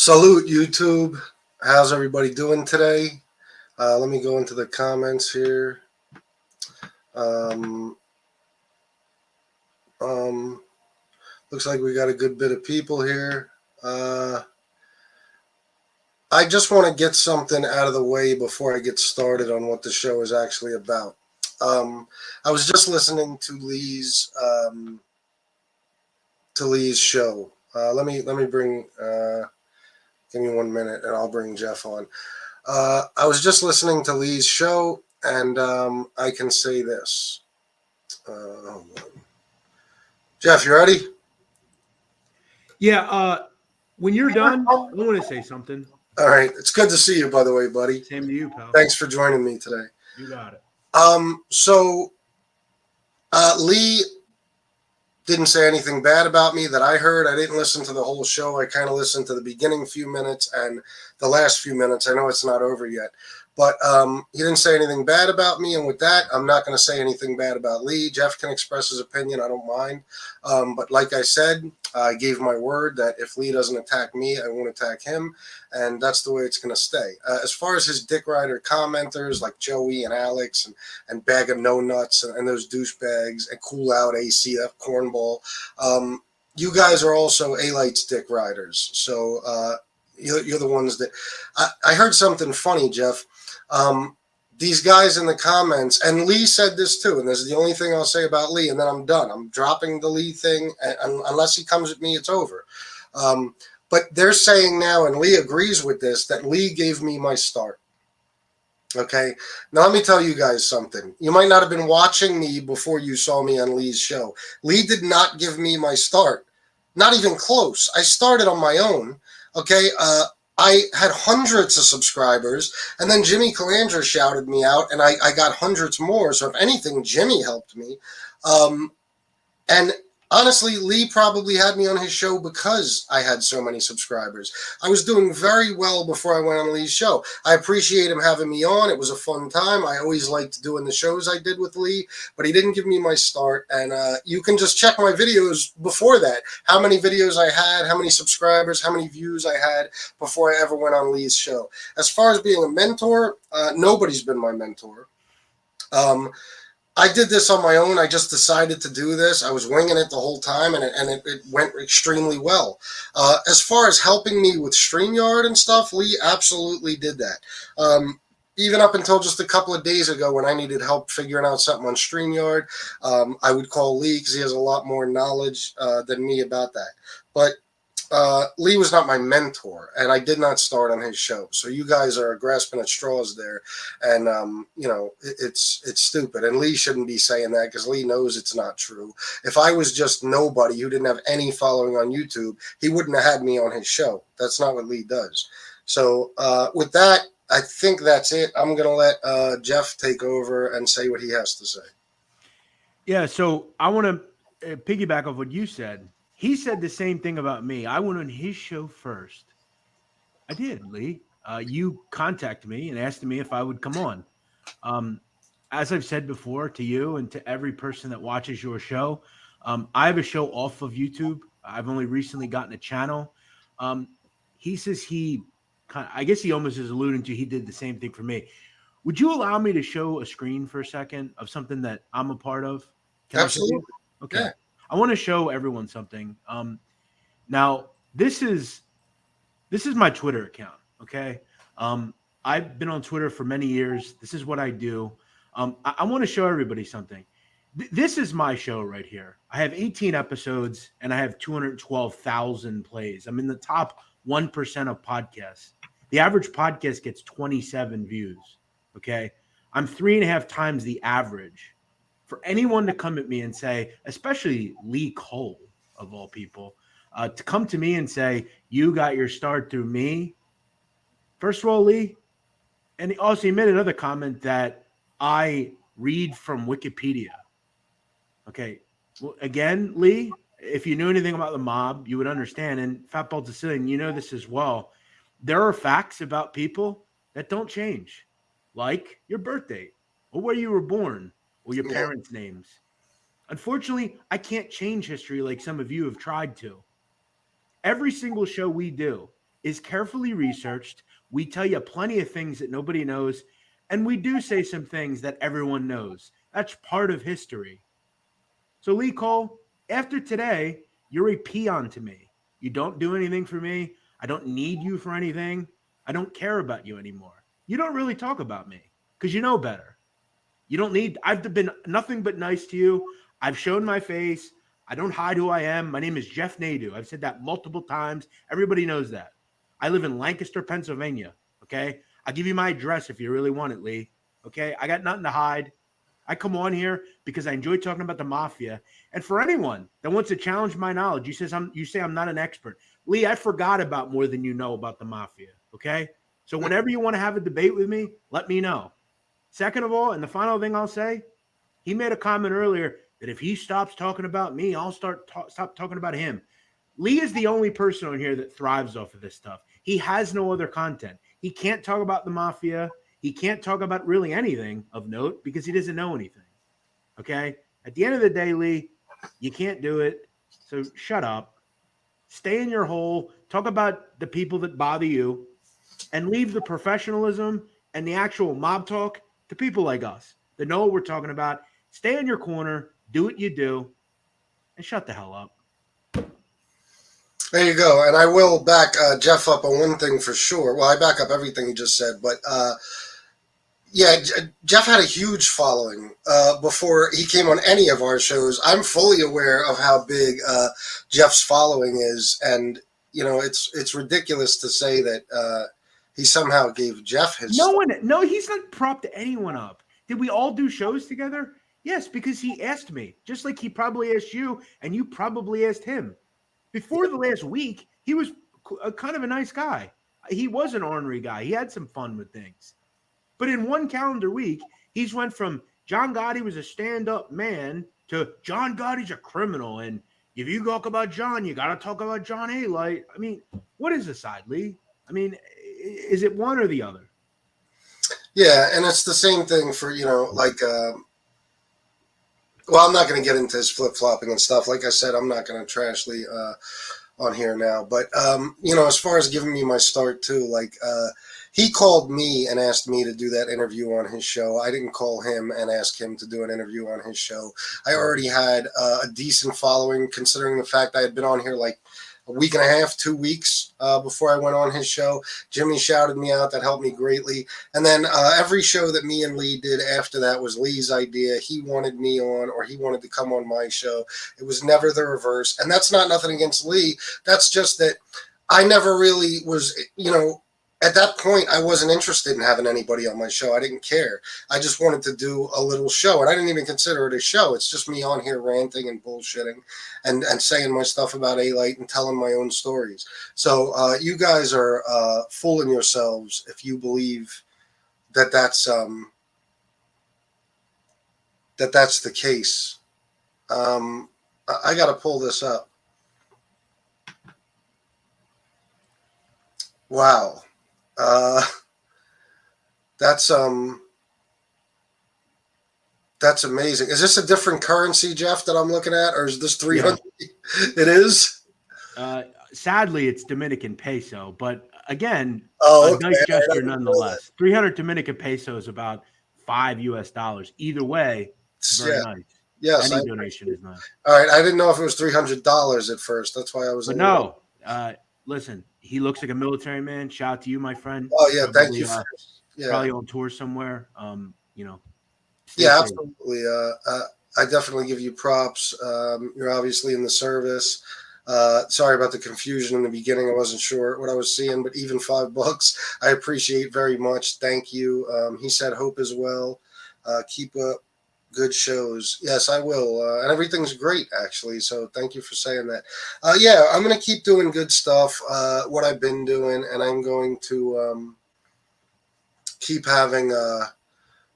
Salute YouTube. How's everybody doing today? Let me go into the comments here. Um, um, Looks like we got a good bit of people here. I just want to get something out of the way before I get started on what the show is actually about. I was just listening to Lee's show. Let me bring. Give me 1 minute, and I'll bring Jeff on. I was just listening to Lee's show, and I can say this. Hold on. Jeff, you ready? Yeah, when you're done, I want to say something. All right. It's good to see you, by the way, buddy. Same to you, pal. Thanks for joining me today. You got it. So Lee didn't say anything bad about me that I heard. I didn't listen to the whole show. I kind of listened to the beginning few minutes and the last few minutes. I know it's not over yet, but he didn't say anything bad about me. And with that, I'm not going to say anything bad about Lee. Jeff can express his opinion. I don't mind. But like I said, I gave my word that if Lee doesn't attack me, I won't attack him. And that's the way it's going to stay. As far as his dick rider commenters like Joey and Alex and Bag of No Nuts and those douchebags and Cool Out ACF Cornball, you guys are also Alite's dick riders. So you're the ones that I heard something funny, Jeff. These guys in the comments, and Lee said this too, and this is the only thing I'll say about Lee, and then I'm done. I'm dropping the Lee thing, and unless he comes at me, it's over. But they're saying now, and Lee agrees with this, that Lee gave me my start. Okay, now let me tell you guys something. You might not have been watching me before you saw me on Lee's show. Lee did not give me my start. Not even close. I started on my own. Okay, I had hundreds of subscribers, and then Jimmy Calandra shouted me out, and I got hundreds more. So if anything, Jimmy helped me. And honestly, Lee probably had me on his show because I had so many subscribers. I was doing very well before I went on Lee's show. I appreciate him having me on. It was a fun time. I always liked doing the shows I did with Lee, but he didn't give me my start. And you can just check my videos before that. How many videos I had, how many subscribers, how many views I had before I ever went on Lee's show. As far as being a mentor, nobody's been my mentor. I did this on my own. I just decided to do this. I was winging it the whole time, and it went extremely well. As far as helping me with StreamYard and stuff, Lee absolutely did that. Even up until just a couple of days ago when I needed help figuring out something on StreamYard, I would call Lee because he has a lot more knowledge than me about that. But Lee was not my mentor, and I did not start on his show. So you guys are grasping at straws there, and it's stupid. And Lee shouldn't be saying that because Lee knows it's not true. If I was just nobody who didn't have any following on YouTube, he wouldn't have had me on his show. That's not what Lee does. So with that, I think that's it. I'm gonna let Jeff take over and say what he has to say. Yeah, so I want to piggyback off what you said. He said the same thing about me. I went on his show first. I did, Lee. You contacted me and asked me if I would come on. As I've said before to you and to every person that watches your show, I have a show off of YouTube. I've only recently gotten a channel. He says I guess he almost is alluding to he did the same thing for me. Would you allow me to show a screen for a second of something that I'm a part of? Can Absolutely. Okay. Yeah. I want to show everyone something. Now this is my Twitter account. Okay. I've been on Twitter for many years. This is what I do. I want to show everybody something. This is my show right here. I have 18 episodes and I have 212,000 plays. I'm in the top 1% of podcasts. The average podcast gets 27 views. Okay. I'm 3.5 times the average. For anyone to come at me and say, especially Lee Cole, of all people, to come to me and say, you got your start through me. First of all, Lee, and he made another comment that I read from Wikipedia. Okay. Well, again, Lee, if you knew anything about the mob, you would understand. And Fatball Sicilian, you know this as well. There are facts about people that don't change, like your birth date or where you were born, or your parents' names. Unfortunately, I can't change history like some of you have tried to. Every single show we do is carefully researched. We tell you plenty of things that nobody knows, and we do say some things that everyone knows. That's part of history. So, Lee Cole, after today, you're a peon to me. You don't do anything for me. I don't need you for anything. I don't care about you anymore. You don't really talk about me because you know better. You don't need, I've been nothing but nice to you. I've shown my face. I don't hide who I am. My name is Jeff Nadu. I've said that multiple times. Everybody knows that. I live in Lancaster, Pennsylvania. Okay. I'll give you my address if you really want it, Lee. Okay. I got nothing to hide. I come on here because I enjoy talking about the mafia. And for anyone that wants to challenge my knowledge, you say I'm not an expert. Lee, I forgot about more than you know about the mafia. Okay. So whenever you want to have a debate with me, let me know. Second of all, and the final thing I'll say, he made a comment earlier that if he stops talking about me, I'll stop talking about him. Lee is the only person on here that thrives off of this stuff. He has no other content. He can't talk about the mafia. He can't talk about really anything of note because he doesn't know anything. Okay? At the end of the day, Lee, you can't do it. So shut up. Stay in your hole. Talk about the people that bother you and leave the professionalism and the actual mob talk to people like us that know what we're talking about. Stay in your corner, do what you do, and shut the hell up. There you go. And I will back Jeff up on one thing for sure. Well, I back up everything he just said, but yeah, Jeff had a huge following before he came on any of our shows. I'm fully aware of how big Jeff's following is, and you know, it's ridiculous to say that he somehow gave Jeff his. No, he's not propped anyone up. Did we all do shows together? Yes, because he asked me, just like he probably asked you, and you probably asked him. Before the last week, he was kind of a nice guy. He was an ornery guy. He had some fun with things. But in one calendar week, he's went from John Gotti was a stand-up man to John Gotti's a criminal. And if you talk about John, you got to talk about John Alite. I mean, what is the side, Lee? I mean, is it one or the other? Yeah, and it's the same thing for, you know, like, well, I'm not going to get into his flip-flopping and stuff. Like I said, I'm not going to trash Lee on here now. But, you know, as far as giving me my start, too, like, he called me and asked me to do that interview on his show. I didn't call him and ask him to do an interview on his show. I already had a decent following, considering the fact I had been on here like a week and a half, 2 weeks before I went on his show. Jimmy shouted me out. That helped me greatly. And then every show that me and Lee did after that was Lee's idea. He wanted me on, or he wanted to come on my show. It was never the reverse. And that's not nothing against Lee. That's just that I never really was, you know, at that point, I wasn't interested in having anybody on my show. I didn't care. I just wanted to do a little show, and I didn't even consider it a show. It's just me on here ranting and bullshitting and saying my stuff about Alite and telling my own stories. So you guys are fooling yourselves if you believe that that's the case. I got to pull this up. Wow. That's amazing. Is this a different currency, Jeff, that I'm looking at, or is this 300? Yeah. It is. Sadly, it's Dominican peso, but again, okay. Nice gesture nonetheless. 300 Dominican peso is about $5 US. Either way, it's very nice. Yes, any donation is nice. All right, I didn't know if it was $300 at first. That's why I was. But no. Listen, he looks like a military man. Shout out to you, my friend. Oh yeah, thank you. Probably on tour somewhere. You know. Yeah, safe. Absolutely. I definitely give you props. You're obviously in the service. Sorry about the confusion in the beginning. I wasn't sure what I was seeing, but even $5, I appreciate very much. Thank you. He said hope as well. Keep up good shows. Yes, I will. And everything's great, actually. So thank you for saying that. Yeah, I'm going to keep doing good stuff, what I've been doing, and I'm going to keep having,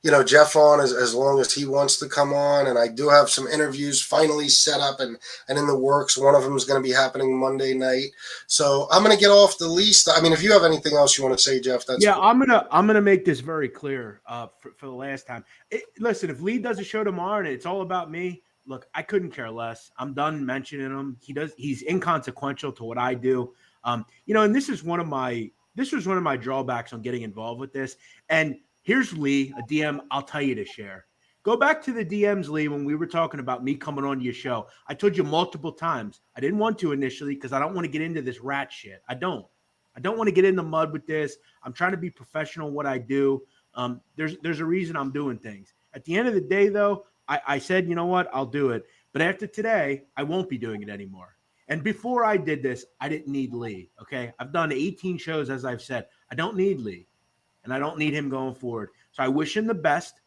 you know, Jeff on as long as he wants to come on. And I do have some interviews finally set up and in the works. One of them is going to be happening Monday night. So I'm going to get off the least. I mean, if you have anything else you want to say, Jeff, that's yeah. cool. I'm gonna make this very clear for the last time. Listen, if Lee does a show tomorrow and it's all about me, look, I couldn't care less. I'm done mentioning him. He's inconsequential to what I do. And this was one of my drawbacks on getting involved with this. And here's Lee, a DM I'll tell you to share. Go back to the DMs, Lee, when we were talking about me coming on your show. I told you multiple times I didn't want to initially because I don't want to get into this rat shit. I don't want to get in the mud with this. I'm trying to be professional in what I do. There's a reason I'm doing things. At the end of the day, though, I said, you know what, I'll do it. But after today, I won't be doing it anymore. And before I did this, I didn't need Lee, okay? I've done 18 shows, as I've said. I don't need Lee, and I don't need him going forward. So I wish him the best.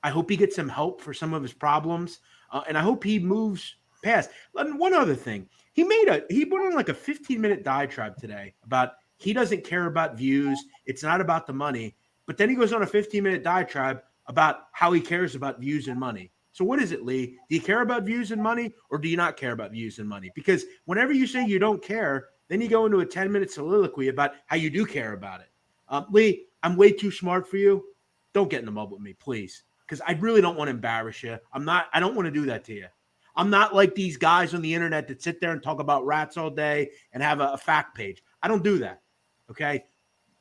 I hope he gets some help for some of his problems, and I hope he moves past. And one other thing, he went on like a 15-minute diatribe today about he doesn't care about views. It's not about the money. But then he goes on a 15-minute diatribe about how he cares about views and money. So what is it, Lee? Do you care about views and money, or do you not care about views and money? Because whenever you say you don't care, then you go into a 10-minute soliloquy about how you do care about it. Lee, I'm way too smart for you. Don't get in the mud with me, please, because I really don't want to embarrass you. I don't want to do that to you. I'm not like these guys on the internet that sit there and talk about rats all day and have a fact page. I don't do that, okay?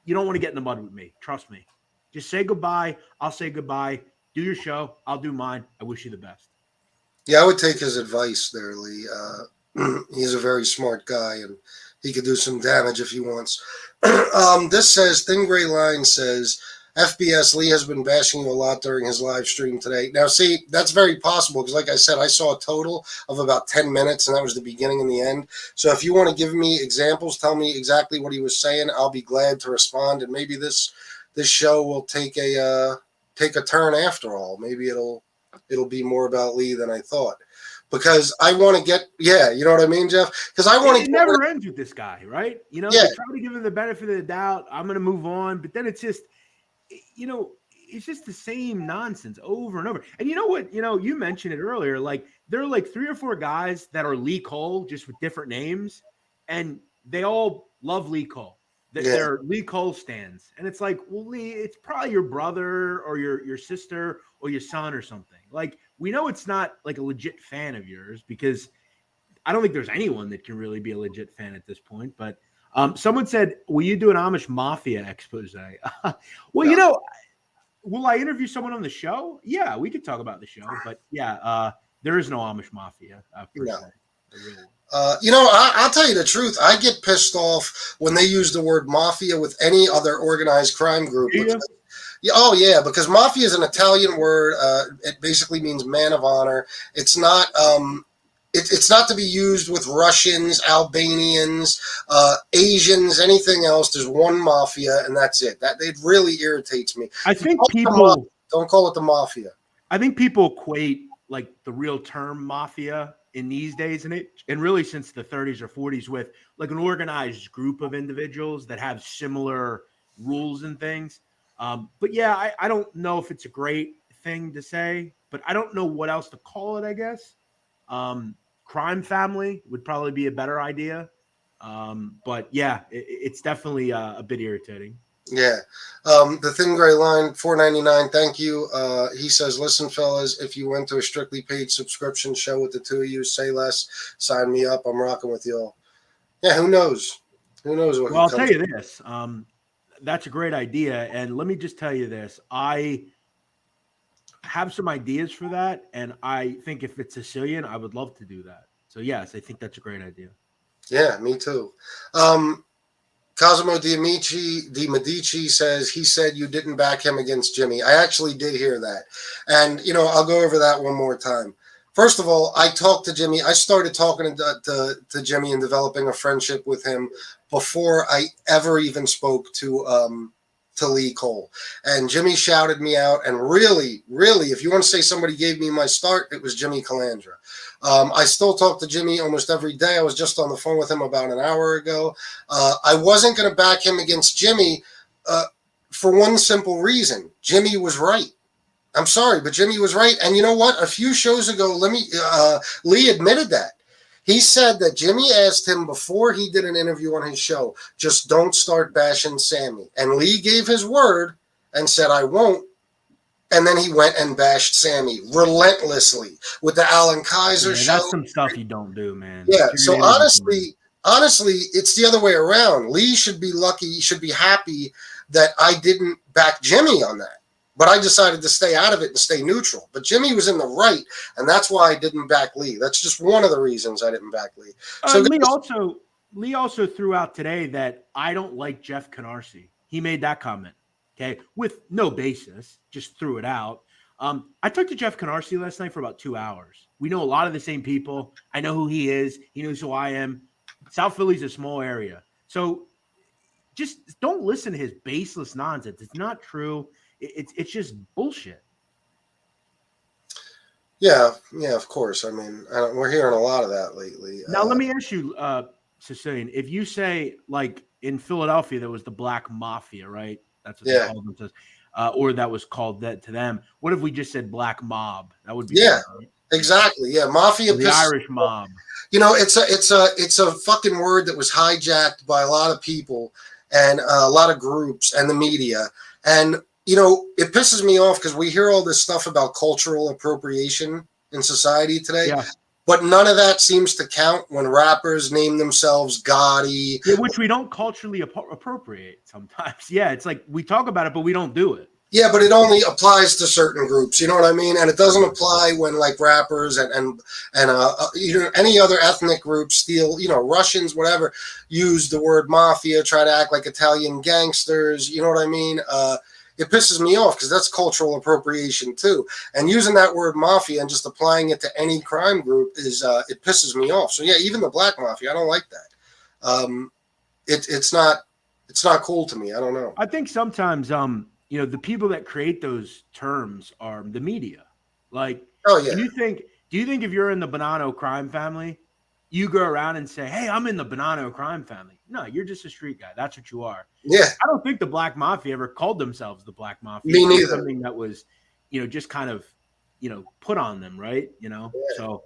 You don't want to get in the mud with me. Trust me. Just say goodbye. I'll say goodbye. Do your show. I'll do mine. I wish you the best. Yeah, I would take his advice there, Lee. He's a very smart guy, and he could do some damage if he wants. This says, Thin Gray Line says, FBS, Lee has been bashing you a lot during his live stream today. Now, see, that's very possible because, like I said, I saw a total of about 10 minutes, and that was the beginning and the end. So if you want to give me examples, tell me exactly what he was saying, I'll be glad to respond, and maybe this show will take a turn after all. Maybe it'll be more about Lee than I thought, because I want to get, you know what I mean, Jeff? Because I want to. It never ends with this guy, right? You know, yeah. They try to give him the benefit of the doubt. I'm going to move on, but then it's just, it's just the same nonsense over and over. And you know what? You mentioned it earlier. Like there are like 3 or 4 guys that are Lee Cole, just with different names, and they all love Lee Cole. They're Lee Cole stands. And it's like, well, Lee, it's probably your brother or your sister or your son or something. Like, we know it's not like a legit fan of yours, because I don't think there's anyone that can really be a legit fan at this point. But someone said, will you do an Amish Mafia expose? Well, no. Will I interview someone on the show? Yeah, we could talk about the show. But there is no Amish Mafia. Per se. I'll tell you the truth. I get pissed off when they use the word mafia with any other organized crime group. Because mafia is an Italian word. It basically means man of honor. It's not. It's not to be used with Russians, Albanians, Asians, anything else. There's one mafia, and that's it. That it really irritates me. I think people don't call it the mafia. I think people equate like the real term mafia in these days, and really since the 30s or 40s, with like an organized group of individuals that have similar rules and things. But yeah, I don't know if it's a great thing to say, but I don't know what else to call it, I guess. Crime family would probably be a better idea. But yeah, it's definitely a bit irritating. Yeah. The Thin Gray Line, $4.99. Thank you. He says, listen, fellas, if you went to a strictly paid subscription show with the two of you, say less, sign me up. I'm rocking with y'all. Yeah, who knows? Who knows what? Well, I'll tell you this. That's a great idea. And let me just tell you this. I have some ideas for that. And I think if it's Sicilian, I would love to do that. So yes, I think that's a great idea. Yeah, me too. Cosimo Di Medici says, he said you didn't back him against Jimmy. I actually did hear that. And, I'll go over that one more time. First of all, I talked to Jimmy. I started talking to Jimmy and developing a friendship with him before I ever even spoke to Lee Cole. And Jimmy shouted me out. And really, if you want to say somebody gave me my start, it was Jimmy Calandra. I still talk to Jimmy almost every day. I was just on the phone with him about an hour ago. I wasn't going to back him against Jimmy for one simple reason. Jimmy was right. I'm sorry, but Jimmy was right. And you know what? A few shows ago, Lee admitted that. He said that Jimmy asked him before he did an interview on his show, just don't start bashing Sammy. And Lee gave his word and said, I won't. And then he went and bashed Sammy relentlessly with the Alan Kaiser show. That's some stuff you don't do, man. Yeah. So honestly, honestly, it's the other way around. Lee should be lucky. He should be happy that I didn't back Jimmy on that. But I decided to stay out of it and stay neutral. But Jimmy was in the right, and that's why I didn't back Lee. That's just one of the reasons I didn't back Lee. So Lee also threw out today that I don't like Jeff Canarsie. He made that comment, okay, with no basis, just threw it out. I talked to Jeff Canarsie last night for about 2 hours. We know a lot of the same people. I know who he is. He knows who I am. South Philly's a small area. So just don't listen to his baseless nonsense. It's not true. It's just bullshit. yeah, of course. I mean, we're hearing a lot of that lately. Now, let me ask you, Cecilian, if you say, like, in Philadelphia, there was the Black Mafia, right? That's what they called themselves. Or that was called that to them. What if we just said Black Mob? That would be yeah, better, right? exactly. Yeah, Mafia. The Irish mob. You know, it's a fucking word that was hijacked by a lot of people and a lot of groups and the media. And you know, it pisses me off because we hear all this stuff about cultural appropriation in society today. Yeah. But none of that seems to count when rappers name themselves Gotti. Yeah, which we don't culturally appropriate sometimes. Yeah, it's like we talk about it, but we don't do it. Yeah, but it only applies to certain groups. You know what I mean? And it doesn't apply when like rappers and you know, any other ethnic groups steal. You know, Russians, whatever, use the word mafia, try to act like Italian gangsters. You know what I mean? It pisses me off because that's cultural appropriation too. And using that word mafia and just applying it to any crime group is it pisses me off. So yeah, even the Black Mafia, I don't like that. It's not cool to me. I don't know. I think sometimes you know, the people that create those terms are the media. Like, oh yeah. Do you think if you're in the Bonanno crime family, you go around and say, "Hey, I'm in the Bonanno crime family"? No, you're just a street guy. That's what you are. Yeah. I don't think the Black Mafia ever called themselves the Black Mafia. Me neither. Something that was, you know, just kind of, you know, put on them, right? You know, yeah. So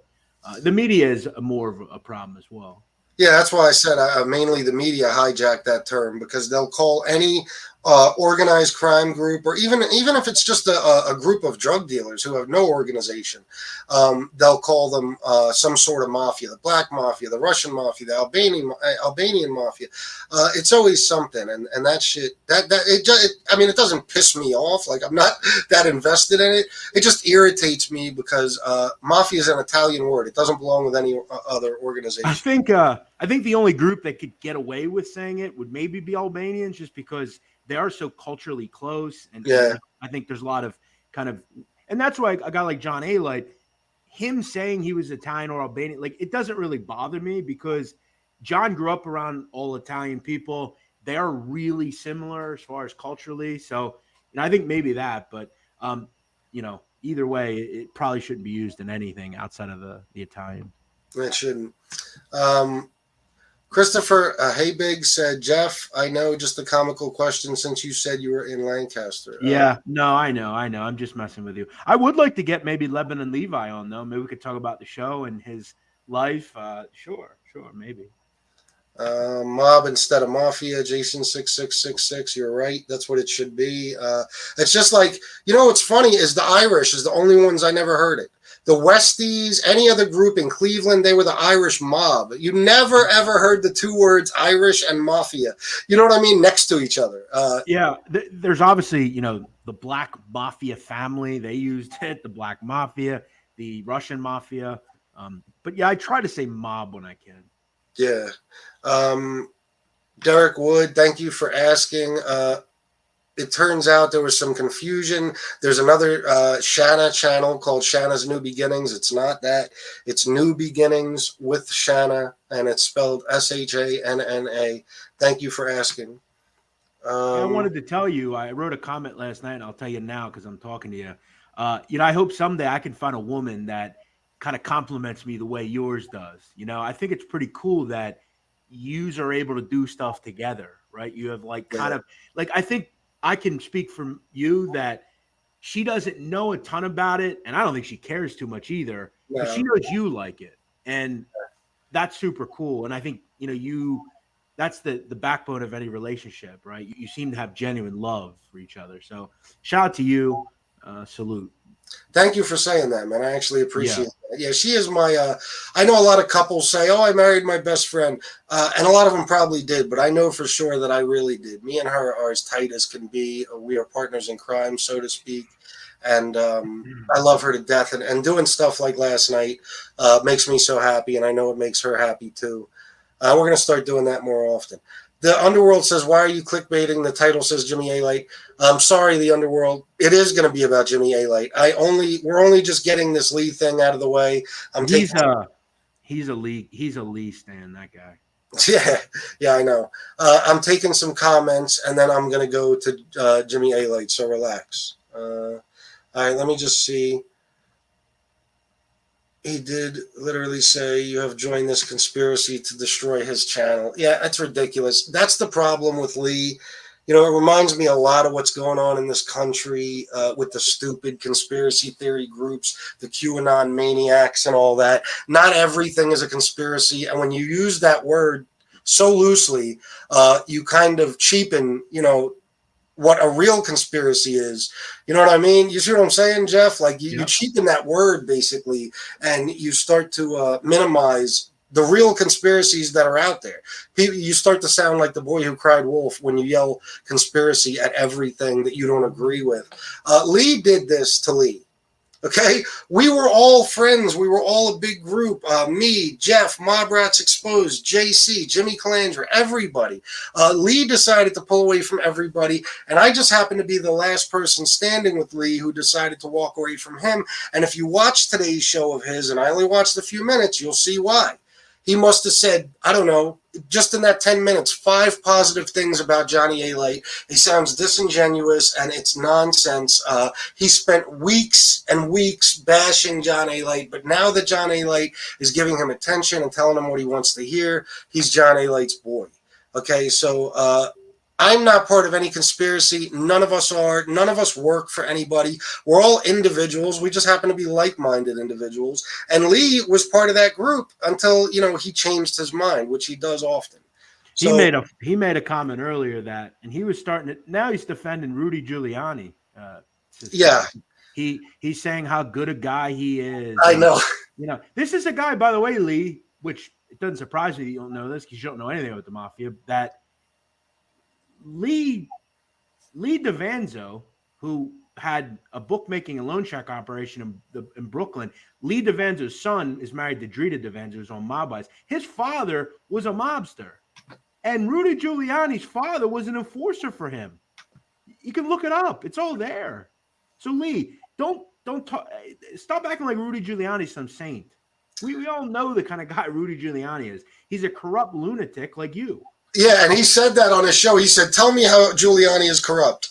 the media is more of a problem as well. Yeah, that's why I said mainly the media hijacked that term because they'll call any organized crime group, or even if it's just a group of drug dealers who have no organization, they'll call them some sort of mafia, the Black Mafia, the Russian Mafia, the Albanian Mafia. It's always something, and that shit. I mean, it doesn't piss me off. Like I'm not that invested in it. It just irritates me because mafia is an Italian word. It doesn't belong with any other organization. I think the only group that could get away with saying it would maybe be Albanians, just because they are so culturally close. And I think there's a lot of kind of, and that's why a guy like John Alite, him saying he was Italian or Albanian, like it doesn't really bother me because John grew up around all Italian people. They are really similar as far as culturally. So, you know, I think maybe that, but you know, either way, it probably shouldn't be used in anything outside of the Italian. It shouldn't. Christopher Haybig said, Jeff, I know, just a comical question since you said you were in Lancaster. Yeah, no, I know. I'm just messing with you. I would like to get maybe Lebanon Levi on, though. Maybe we could talk about the show and his life. Sure, maybe. Mob instead of mafia, Jason 6666. You're right. That's what it should be. It's just like, you know, what's funny is the Irish is the only ones I never heard it. The Westies, any other group in Cleveland, they were the Irish mob. You never, ever heard the two words Irish and mafia. You know what I mean? Next to each other. There's obviously, you know, the Black Mafia family. They used it, the Black Mafia, the Russian Mafia. But yeah, I try to say mob when I can. Yeah. Derek Wood, thank you for asking. It turns out there was some confusion. There's another Shanna channel called Shanna's New Beginnings. It's not that. It's New Beginnings with Shanna, and it's spelled Shanna. Thank you for asking. I wanted to tell you, I wrote a comment last night, and I'll tell you now because I'm talking to you. You know, I hope someday I can find a woman that kind of compliments me the way yours does. You know, I think it's pretty cool that yous are able to do stuff together, right? You have like kind of like, I think I can speak from you that she doesn't know a ton about it, and I don't think she cares too much either. No. But she knows you like it, and that's super cool. And I think, you know, that's the backbone of any relationship, right? You seem to have genuine love for each other. So shout out to you. salute. Thank you for saying that, man. I actually appreciate Yeah. that. Yeah, she is my. I know a lot of couples say, "Oh, I married my best friend," and a lot of them probably did, but I know for sure that I really did. Me and her are as tight as can be. We are partners in crime, so to speak, and I love her to death. And doing stuff like last night makes me so happy, and I know it makes her happy too. We're going to start doing that more often. The Underworld says, "Why are you clickbaiting?" The title says Jimmy Alite. I'm sorry, the Underworld. It is going to be about Jimmy Alite. We're only just getting this Lee thing out of the way. He's a Lee stan, that guy. Yeah, I know. I'm taking some comments and then I'm going to go to Jimmy Alite. So relax. All right, let me just see. He did literally say, "You have joined this conspiracy to destroy his channel." Yeah, that's ridiculous. That's the problem with Lee. You know, it reminds me a lot of what's going on in this country with the stupid conspiracy theory groups, the QAnon maniacs, and all that. Not everything is a conspiracy. And when you use that word so loosely, you kind of cheapen, what a real conspiracy is. You know what I mean? You see what I'm saying, Jeff? Like you cheapen that word basically, and you start to minimize the real conspiracies that are out there. You start to sound like the boy who cried wolf when you yell conspiracy at everything that you don't agree with. Lee did this to Lee. Okay, we were all friends. We were all a big group. Me, Jeff, Mob Rats Exposed, JC, Jimmy Calandra, everybody. Lee decided to pull away from everybody, and I just happened to be the last person standing with Lee who decided to walk away from him. And if you watch today's show of his, and I only watched a few minutes, you'll see why. He must have said, I don't know, just in that 10 minutes, 5 positive things about Johnny Alite. He sounds disingenuous and it's nonsense. He spent weeks and weeks bashing John Alite, but now that John Alite is giving him attention and telling him what he wants to hear, he's John Alite's boy. Okay, so I'm not part of any conspiracy. None of us are. None of us work for anybody. We're all individuals. We just happen to be like-minded individuals. And Lee was part of that group until, he changed his mind, which he does often. So, he made a comment earlier that, and he was now he's defending Rudy Giuliani. Yeah. He's saying how good a guy he is. I know. This is a guy, by the way, Lee, which it doesn't surprise me that you don't know this because you don't know anything about the mafia, that Lee DeVanzo, who had a bookmaking and loan shark operation in Brooklyn, Lee DeVanzo's son is married to Drita DeVanzo, who's on Mob Eyes. His father was a mobster, and Rudy Giuliani's father was an enforcer for him. You can look it up; it's all there. So Lee, don't stop acting like Rudy Giuliani's some saint. We all know the kind of guy Rudy Giuliani is. He's a corrupt lunatic like you. Yeah, and he said that on his show. He said, "Tell me how Giuliani is corrupt."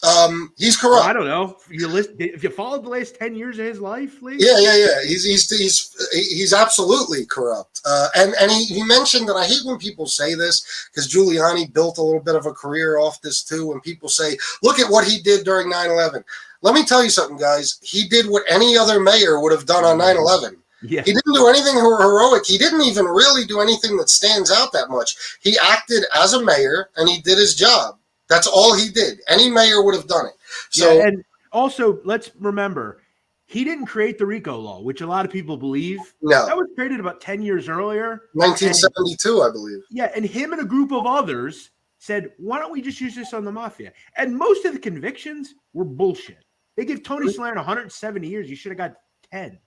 He's corrupt. Well, I don't know. If you followed the last 10 years of his life, Lee? Yeah. He's absolutely corrupt. And he mentioned that I hate when people say this because Giuliani built a little bit of a career off this too. When people say, "Look at what he did during 9/11." Let me tell you something, guys. He did what any other mayor would have done on 9/11. Yeah. He didn't do anything heroic. He didn't even really do anything that stands out that much. He acted as a mayor and he did his job. That's all he did. Any mayor would have done it. So, yeah, and also let's remember, he didn't create the RICO law, which a lot of people believe. No. That was created about 10 years earlier. 1972, I believe. Yeah, and him and a group of others said, why don't we just use this on the mafia? And most of the convictions were bullshit. They give Tony Slann 170 years. You should have got 10.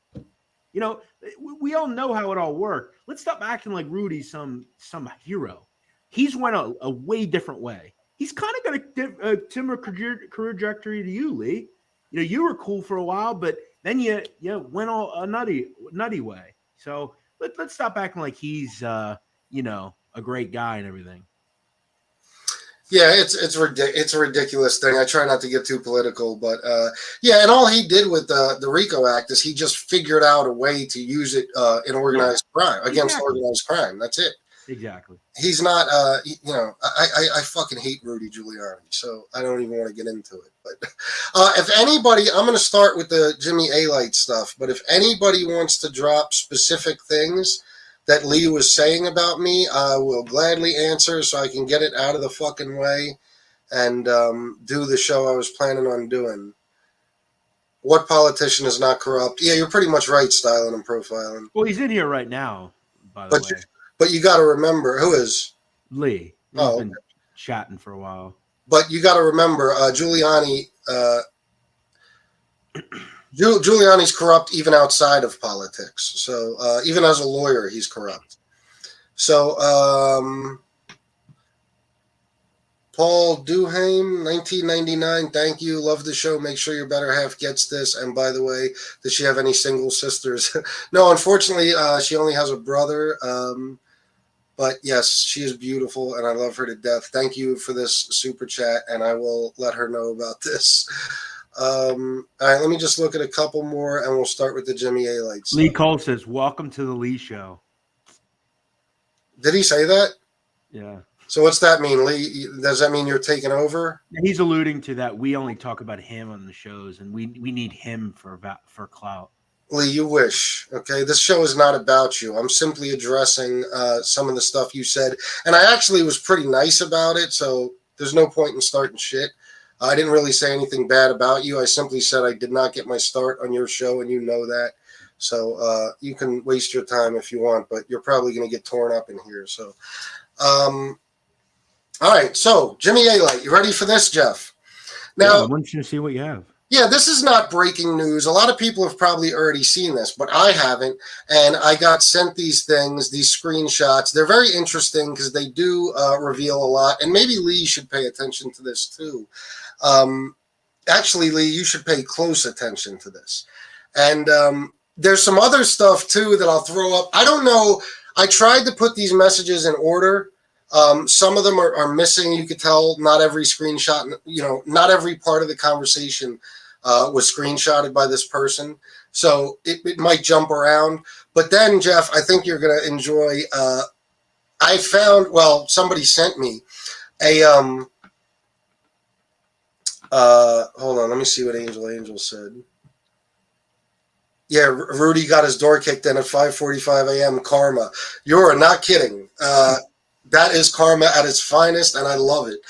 We all know how it all worked. Let's stop acting like Rudy's some hero. He's went a way different way. He's kind of got a similar career trajectory to you, Lee. You were cool for a while, but then you went all a nutty way. So let's stop acting like he's a great guy and everything. Yeah, it's a ridiculous thing. I try not to get too political, but and all he did with the RICO Act is he just figured out a way to use it in organized crime against organized crime. That's it. Exactly. He's not. I fucking hate Rudy Giuliani, so I don't even want to get into it. But if anybody, I'm going to start with the Jimmy Alite stuff. But if anybody wants to drop specific things that Lee was saying about me, I will gladly answer so I can get it out of the fucking way and do the show I was planning on doing. What politician is not corrupt? Yeah, you're pretty much right, styling and profiling. Well, he's in here right now, by the But way. but you got to remember who is. Lee. He's Oh, been chatting for a while. but you got to remember, Giuliani. Giuliani's corrupt even outside of politics. So even as a lawyer, he's corrupt. So Paul Duham, 1999. Thank you. Love the show. Make sure your better half gets this. And by the way, does she have any single sisters? No, unfortunately, she only has a brother. But yes, she is beautiful, and I love her to death. Thank you for this super chat, and I will let her know about this. All right, let me just look at a couple more, and we'll start with the Jimmy Alite. Lee Cole says, "Welcome to the Lee Show." Did he say that? Yeah. So what's that mean, Lee? Does that mean you're taking over? He's alluding to that we only talk about him on the shows, and we need him for clout. Lee, you wish. Okay, this show is not about you. I'm simply addressing some of the stuff you said, and I actually was pretty nice about it. So there's no point in starting shit. I didn't really say anything bad about you. I simply said I did not get my start on your show, and you know that. So you can waste your time if you want, but you're probably going to get torn up in here. So, all right. So Jimmy Alite, you ready for this, Jeff? Now, I want you to see what you have. Yeah, this is not breaking news. A lot of people have probably already seen this, but I haven't. And I got sent these things, these screenshots. They're very interesting because they do reveal a lot. And maybe Lee should pay attention to this too. Actually, Lee, you should pay close attention to this. And there's some other stuff too that I'll throw up. I don't know. I tried to put these messages in order. Some of them are missing. You could tell not every screenshot, not every part of the conversation was screenshotted by this person. So it might jump around. But then, Jeff, I think you're going to enjoy. I found, somebody sent me a, hold on, let me see what Angel said. Yeah, Rudy got his door kicked in at 5:45 a.m. Karma. You're not kidding. That is karma at its finest, and I love it.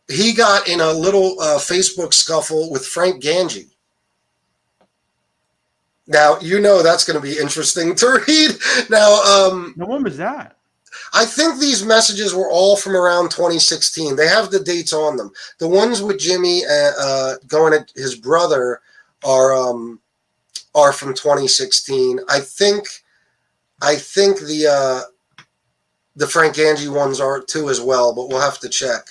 He got in a little Facebook scuffle with Frank Gangey. Now, that's going to be interesting to read. Now, when was that? I think these messages were all from around 2016. They have the dates on them. The ones with Jimmy going at his brother are from 2016. I think the Frank Gangey ones are too as well, but we'll have to check.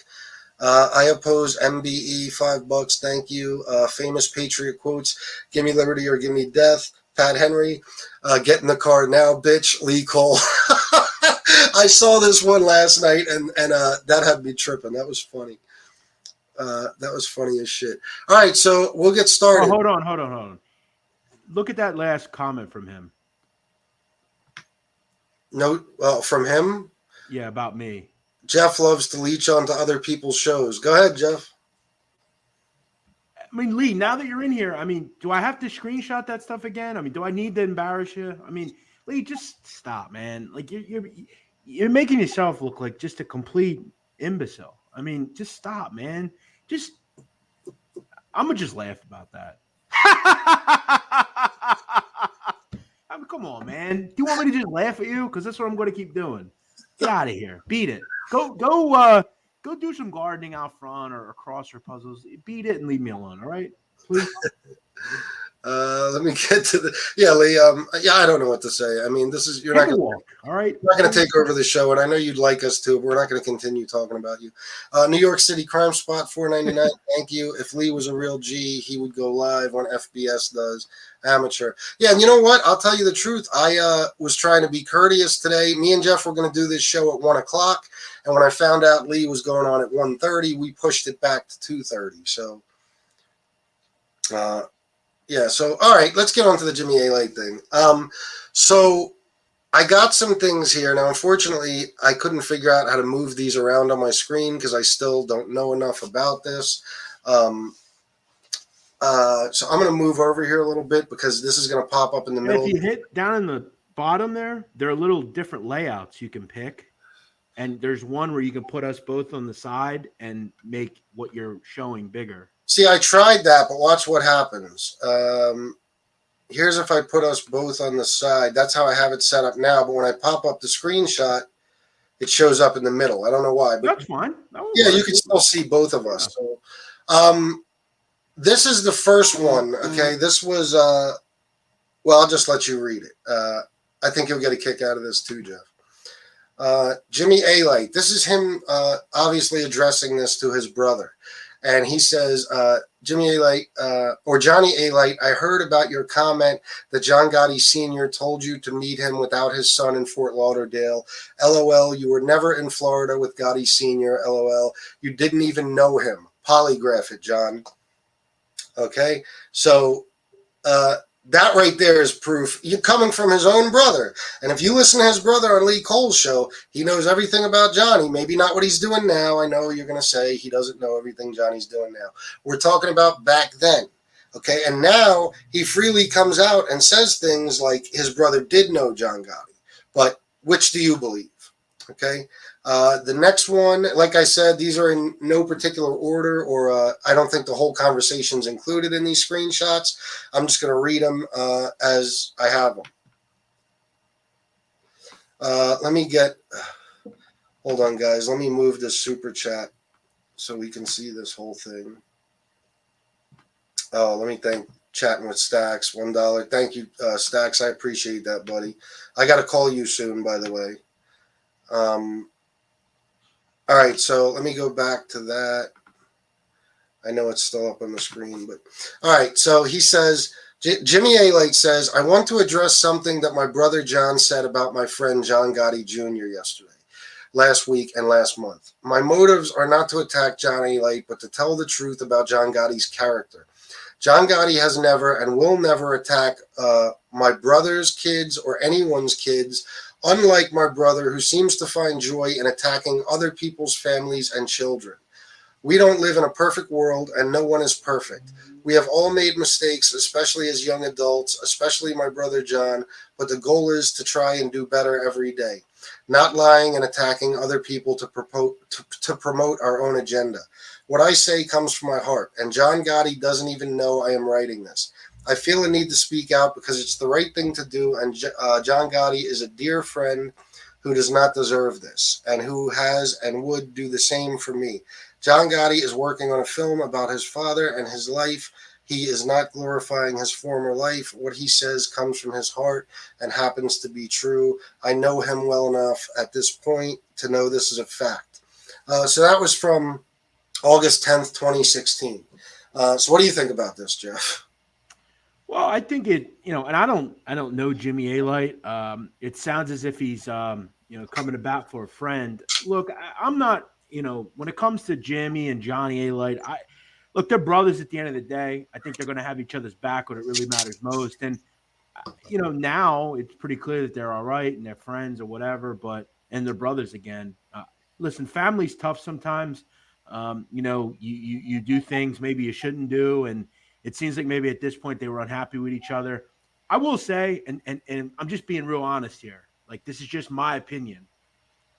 I oppose MBE, $5. Thank you. Famous Patriot quotes: "Give me liberty or give me death." Pat Henry, "Get in the car now, bitch." Lee Cole. I saw this one last night, and that had me tripping. That was funny. That was funny as shit. All right, so we'll get started. Oh, hold on. Look at that last comment from him. No, from him? Yeah, about me. Jeff loves to leech onto other people's shows. Go ahead, Jeff. I mean, Lee, now that you're in here, do I have to screenshot that stuff again? Do I need to embarrass you? Lee, just stop, man. Like you're making yourself look like just a complete imbecile. Just stop, man. I'm gonna just laugh about that. Come on, man. Do you want me to just laugh at you? Because that's what I'm going to keep doing. Get out of here. Beat it. Go do some gardening out front or crossword puzzles. Beat it and leave me alone. All right, please. Let me get to Lee. I don't know what to say. You're not going to walk. All right. We're not going to take over the show, and I know you'd like us to, but we're not going to continue talking about you. New York City Crime Spot, $4.99. Thank you. If Lee was a real G, he would go live when FBS does. Amateur. Yeah, and you know what? I'll tell you the truth. I was trying to be courteous today. Me and Jeff were going to do this show at 1:00, and when I found out Lee was going on at 1:30, we pushed it back to 2:30. So, yeah. So, all right, let's get on to the Jimmy Alite thing. So I got some things here. Now, unfortunately, I couldn't figure out how to move these around on my screen because I still don't know enough about this. So I'm going to move over here a little bit because this is going to pop up in the middle. If you hit down in the bottom there are little different layouts you can pick. And there's one where you can put us both on the side and make what you're showing bigger. See, I tried that, but watch what happens. Here's if I put us both on the side. That's how I have it set up now. But when I pop up the screenshot, it shows up in the middle. I don't know why, but That's fine. That yeah, work. you can still see both of us. Yeah. So, this is the first one. Okay, this was. Well, I'll just let you read it. I think you'll get a kick out of this too, Jeff. Jimmy Alite. This is him obviously addressing this to his brother. And he says, Jimmy Alite, or Johnny Alite, I heard about your comment that John Gotti Sr. told you to meet him without his son in Fort Lauderdale. LOL, you were never in Florida with Gotti Sr. LOL, you didn't even know him. Polygraph it, John. Okay, so that right there is proof. You're coming from his own brother. And if you listen to his brother on Lee Cole's show, he knows everything about Johnny. Maybe not what he's doing now. I know you're going to say he doesn't know everything Johnny's doing now. We're talking about back then. Okay, and now he freely comes out and says things like his brother did know John Gotti. But which do you believe? Okay. The next one, like I said, these are in no particular order, or I don't think the whole conversation's included in these screenshots. I'm just going to read them as I have them. Let me get, hold on, guys. Let me move this super chat so we can see this whole thing. Oh, let me thank Chatting with Stacks, $1. Thank you, Stacks. I appreciate that, buddy. I got to call you soon, by the way. All right, so let me go back to that. I know it's still up on the screen, but all right. So he says, Jimmy Alite says, I want to address something that my brother John said about my friend John Gotti Jr. yesterday, last week, and last month. My motives are not to attack John Alite, but to tell the truth about John Gotti's character. John Gotti has never and will never attack my brother's kids or anyone's kids, unlike my brother, who seems to find joy in attacking other people's families and children. We don't live in a perfect world, and no one is perfect. We have all made mistakes, especially as young adults, especially my brother John, but the goal is to try and do better every day, not lying and attacking other people to promote our own agenda. What I say comes from my heart, and John Gotti doesn't even know I am writing this. I feel a need to speak out because it's the right thing to do, and John Gotti is a dear friend who does not deserve this, and who has and would do the same for me. John Gotti is working on a film about his father and his life. He is not glorifying his former life. What he says comes from his heart and happens to be true. I know him well enough at this point to know this is a fact. So that was from August 10th, 2016. So what do you think about this, Jeff? Well, I think it, and I don't know Jimmy Alite. It sounds as if he's, coming about for a friend. Look, I'm not, when it comes to Jimmy and Johnny Alite, look, they're brothers at the end of the day. I think they're going to have each other's back when it really matters most. And, now it's pretty clear that they're all right and they're friends or whatever, and they're brothers again. Listen, family's tough sometimes. You do things maybe you shouldn't do. And it seems like maybe at this point they were unhappy with each other. I will say, and I'm just being real honest here. Like, this is just my opinion.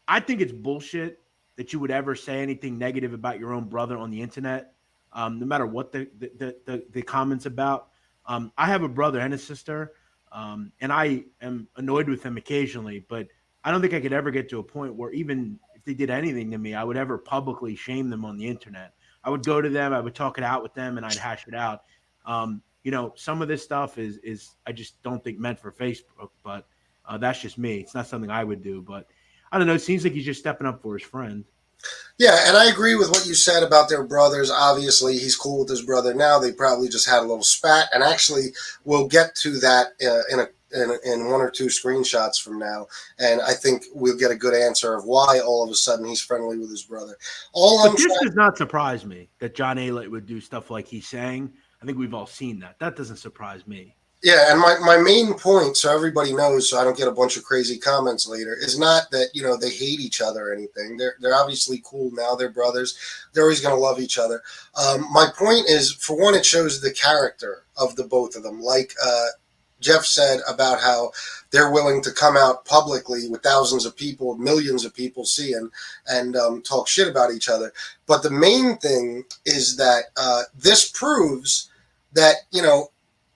I think it's bullshit that you would ever say anything negative about your own brother on the internet, no matter what the comments about. I have a brother and a sister, and I am annoyed with them occasionally, but I don't think I could ever get to a point where even if they did anything to me, I would ever publicly shame them on the internet. I would go to them, I would talk it out with them, and I'd hash it out. Some of this stuff is I just don't think meant for Facebook, but that's just me. It's not something I would do, but I don't know. It seems like he's just stepping up for his friend. Yeah, and I agree with what you said about their brothers. Obviously, he's cool with his brother now. They probably just had a little spat, and actually, we'll get to that in one or two screenshots from now, and I think we'll get a good answer of why all of a sudden he's friendly with his brother. But this does not surprise me that John Alite would do stuff like he's saying. I think we've all seen that. That doesn't surprise me. Yeah, and my main point, so everybody knows, so I don't get a bunch of crazy comments later, is not that, they hate each other or anything. They're obviously cool now. They're brothers. They're always going to love each other. My point is, for one, it shows the character of the both of them. Like Jeff said about how they're willing to come out publicly with thousands of people, millions of people seeing, and talk shit about each other. But the main thing is that this proves that,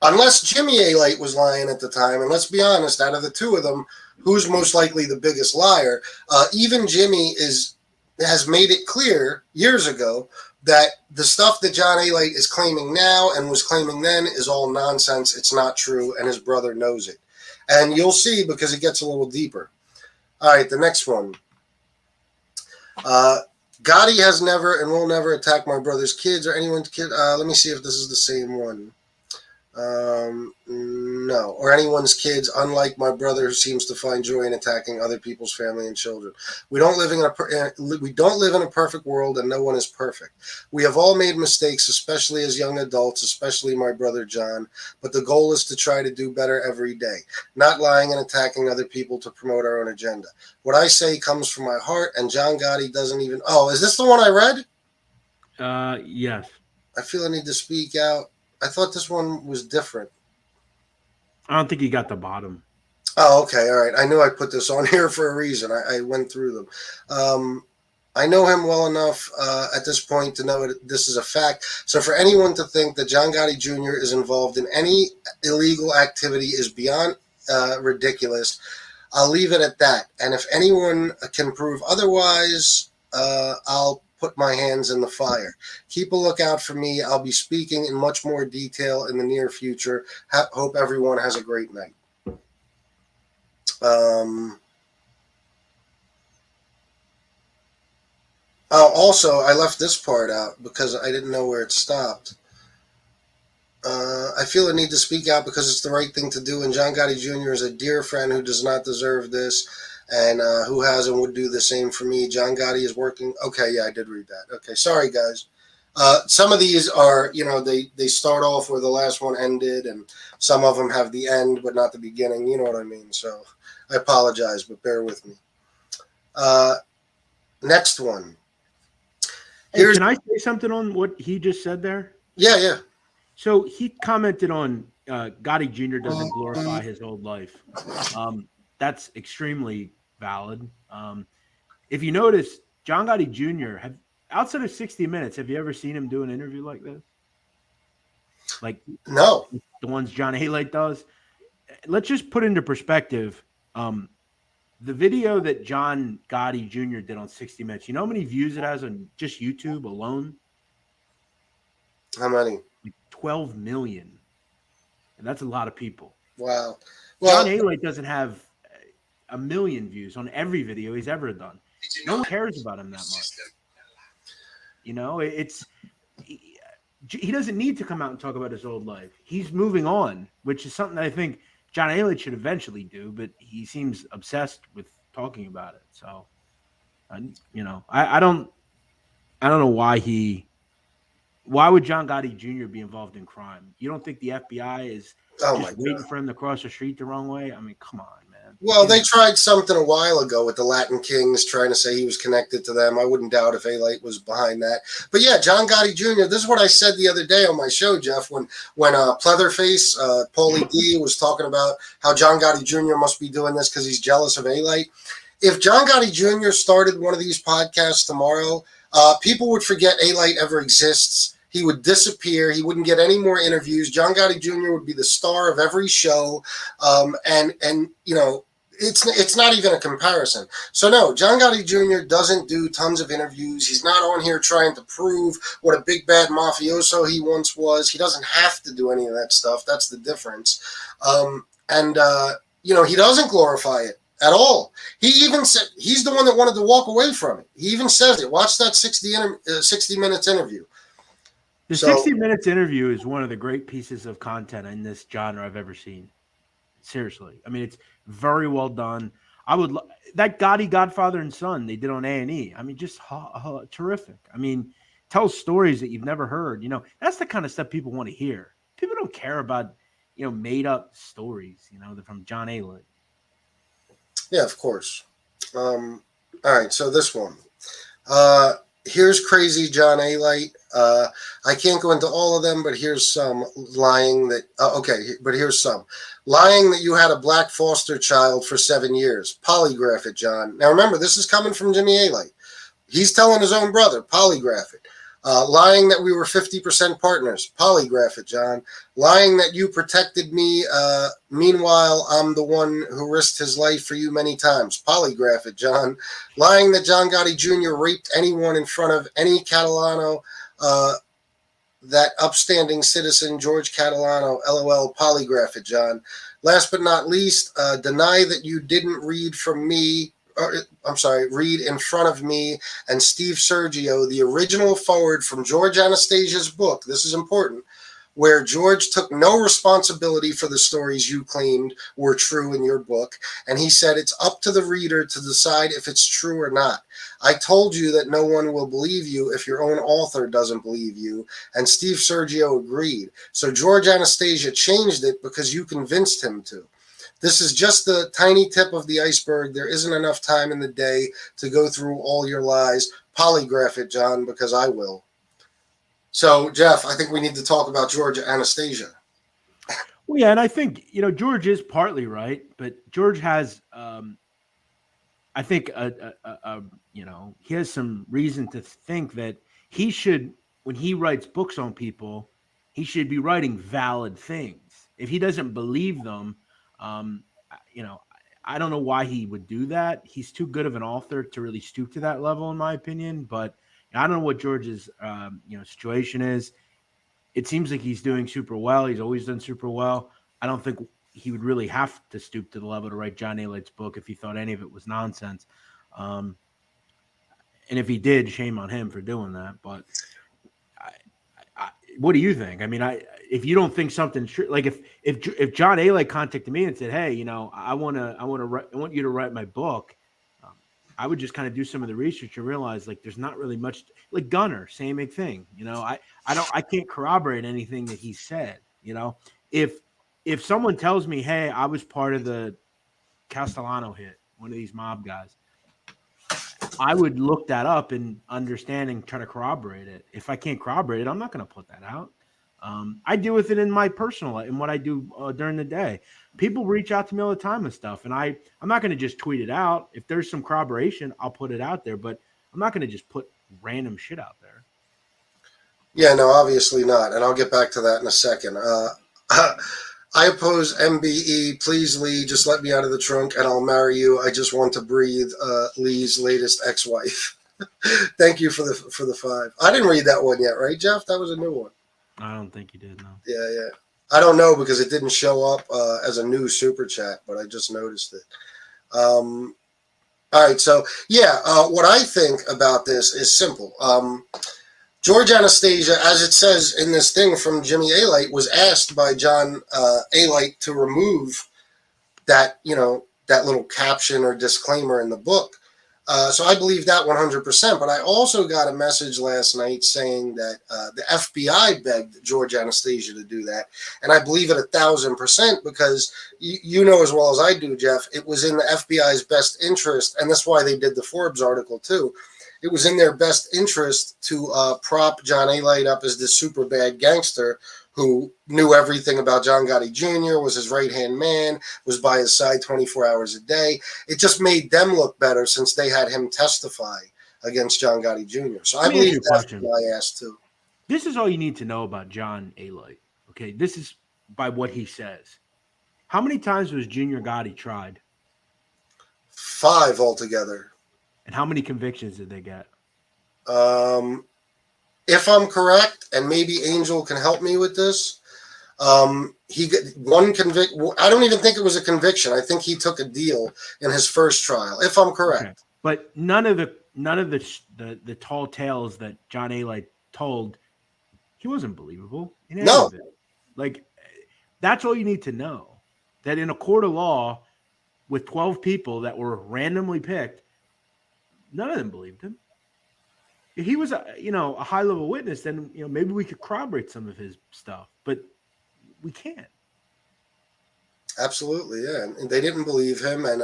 unless Jimmy Alite was lying at the time, and let's be honest, out of the two of them, who's most likely the biggest liar? Even Jimmy has made it clear years ago that the stuff that John Alite is claiming now and was claiming then is all nonsense. It's not true, and his brother knows it. And you'll see, because it gets a little deeper. All right, the next one. Gotti has never and will never attack my brother's kids or anyone's kid. Let me see if this is the same one. No, or anyone's kids, unlike my brother who seems to find joy in attacking other people's family and children. We don't live in a perfect world, and no one is perfect. We have all made mistakes, especially as young adults, especially my brother John, but the goal is to try to do better every day, not lying and attacking other people to promote our own agenda. What I say comes from my heart, and John Gotti doesn't even... Oh, is this the one I read? Yes. I feel I need to speak out. I thought this one was different. I don't think you got the bottom. Oh, okay. All right. I knew I put this on here for a reason. I went through them. I know him well enough at this point to know this is a fact. So for anyone to think that John Gotti Jr. is involved in any illegal activity is beyond ridiculous. I'll leave it at that. And if anyone can prove otherwise, I'll put my hands in the fire. Keep a lookout for me. I'll be speaking in much more detail in the near future. Hope everyone has a great night. Also, I left this part out because I didn't know where it stopped. I feel a need to speak out because it's the right thing to do, and John Gotti Jr. is a dear friend who does not deserve this, and who has and would do the same for me. John Gotti is working... Okay, yeah, I did read that. Okay, sorry, guys. Some of these are, they start off where the last one ended, and some of them have the end but not the beginning. You know what I mean? So I apologize, but bear with me. Next one. Hey, can I say something on what he just said there? Yeah. So he commented on Gotti Jr. doesn't glorify his old life. That's extremely valid. If you notice, John Gotti Jr., outside of 60 Minutes, have you ever seen him do an interview like this? Like, no, the ones John Alite does? Let's just put into perspective the video that John Gotti Jr. did on 60 Minutes. You know how many views it has on just YouTube alone? How many? 12 million. And that's a lot of people. Wow. Well, John Alite doesn't have 1 million views on every video he's ever done. No one cares about him that much. He doesn't need to come out and talk about his old life. He's moving on, which is something that I think John Alite should eventually do, but he seems obsessed with talking about it. So, I don't know why would John Gotti Jr. be involved in crime? You don't think the FBI is waiting for him to cross the street the wrong way? I mean, come on, man. Well, they tried something a while ago with the Latin Kings, trying to say he was connected to them. I wouldn't doubt if Alite was behind that. But yeah, John Gotti Jr., this is what I said the other day on my show, Jeff, when Pleatherface, Paulie D, was talking about how John Gotti Jr. must be doing this because he's jealous of Alite. If John Gotti Jr. started one of these podcasts tomorrow, people would forget Alite ever exists. He would disappear. He wouldn't get any more interviews. John Gotti Jr. would be the star of every show. It's not even a comparison. So no, John Gotti Jr. doesn't do tons of interviews. He's not on here trying to prove what a big bad mafioso he once was. He doesn't have to do any of that stuff. That's the difference. He doesn't glorify it at all. He even said he's the one that wanted to walk away from it. He even says it. Watch that 60 Minutes interview. The 60 Minutes interview is one of the great pieces of content in this genre I've ever seen. Seriously. I mean, it's very well done. That Gotti, Godfather and Son they did on A&E. I mean, just terrific. I mean, tells stories that you've never heard. That's the kind of stuff people want to hear. People don't care about, made up stories, from John Alite. Yeah, of course. All right. So this one, here's crazy John Alite. I can't go into all of them, but here's some lying that. But here's some lying that you had a black foster child for 7 years. Polygraph it, John. Now remember, this is coming from Jimmy Alite. He's telling his own brother, polygraph it. Lying that we were 50% partners. Polygraph it, John. Lying that you protected me. Meanwhile, I'm the one who risked his life for you many times. Polygraph it, John. Lying that John Gotti Jr. raped anyone in front of any Catalano. That upstanding citizen, George Catalano. LOL. Polygraph it, John. Last but not least, deny that you didn't read from me. Read in front of me and Steve Sergio, the original forward from George Anastasia's book. This is important, where George took no responsibility for the stories you claimed were true in your book. And he said, it's up to the reader to decide if it's true or not. I told you that no one will believe you if your own author doesn't believe you. And Steve Sergio agreed. So George Anastasia changed it because you convinced him to. This is just the tiny tip of the iceberg. There isn't enough time in the day to go through all your lies. Polygraph it, John, because I will. So, Jeff, I think we need to talk about George Anastasia. Well, yeah, and I think, George is partly right, but George has, I think, he has some reason to think that he should, when he writes books on people, he should be writing valid things. If he doesn't believe them, I don't know why he would do that. He's too good of an author to really stoop to that level, in my opinion. But I don't know what George's situation is. It seems like he's doing super well. He's always done super well. I don't think he would really have to stoop to the level to write John Alite's book if he thought any of it was nonsense. And if he did, shame on him for doing that. But what do you think? I mean, if you don't think something's true, like if John Alite contacted me and said, "Hey, I want you to write my book," I would just kind of do some of the research and realize like there's not really much. Like Gunner, same thing. I can't corroborate anything that he said. If someone tells me, "Hey, I was part of the Castellano hit," one of these mob guys, I would look that up and understand and try to corroborate it. If I can't corroborate it, I'm not going to put that out. I deal with it in my personal life and what I do during the day. People reach out to me all the time and stuff, and I'm not going to just tweet it out. If there's some corroboration, I'll put it out there, but I'm not going to just put random shit out there. Yeah, no, obviously not, and I'll get back to that in a second. I oppose MBE. Please, Lee, just let me out of the trunk and I'll marry you. I just want to breathe. Lee's latest ex-wife. Thank you for the 5. I didn't read that one yet, right, Jeff? That was a new one. I don't think you did, no. Yeah. I don't know because it didn't show up as a new super chat, but I just noticed it. All right, so yeah, what I think about this is simple. George Anastasia, as it says in this thing from Jimmy Alite, was asked by John Alite to remove that, that little caption or disclaimer in the book. So I believe that 100%. But I also got a message last night saying that the FBI begged George Anastasia to do that. And I believe it 1,000% because you know as well as I do, Jeff, it was in the FBI's best interest. And that's why they did the Forbes article, too. It was in their best interest to prop John Alite up as this super bad gangster who knew everything about John Gotti Jr., was his right-hand man, was by his side 24 hours a day. It just made them look better since they had him testify against John Gotti Jr. So I believe that's what I asked too. This is all you need to know about John Alite. Okay, this is by what he says. How many times was Junior Gotti tried? 5 altogether. And how many convictions did they get? If I'm correct, and maybe Angel can help me with this, he got one conviction. I don't even think it was a conviction. I think he took a deal in his first trial, if I'm correct. Okay. But none of the tall tales that John Alite told, he wasn't believable. No. Like, that's all you need to know. That in a court of law with 12 people that were randomly picked, none of them believed him. If he was a high-level witness, then maybe we could corroborate some of his stuff, but we can't. Absolutely, yeah. And they didn't believe him, and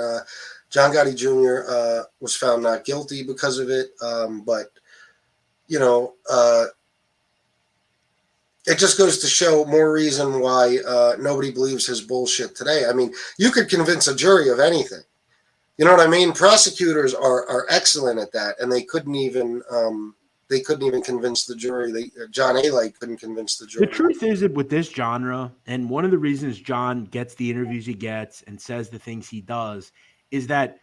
John Gotti Jr. Was found not guilty because of it. But you know, it just goes to show more reason why nobody believes his bullshit today. I mean, you could convince a jury of anything. You know what I mean? Prosecutors are excellent at that, and they couldn't even convince the jury. John Alite couldn't convince the The jury. truth is that with this genre, and one of the reasons John gets the interviews he gets and says the things he does, is that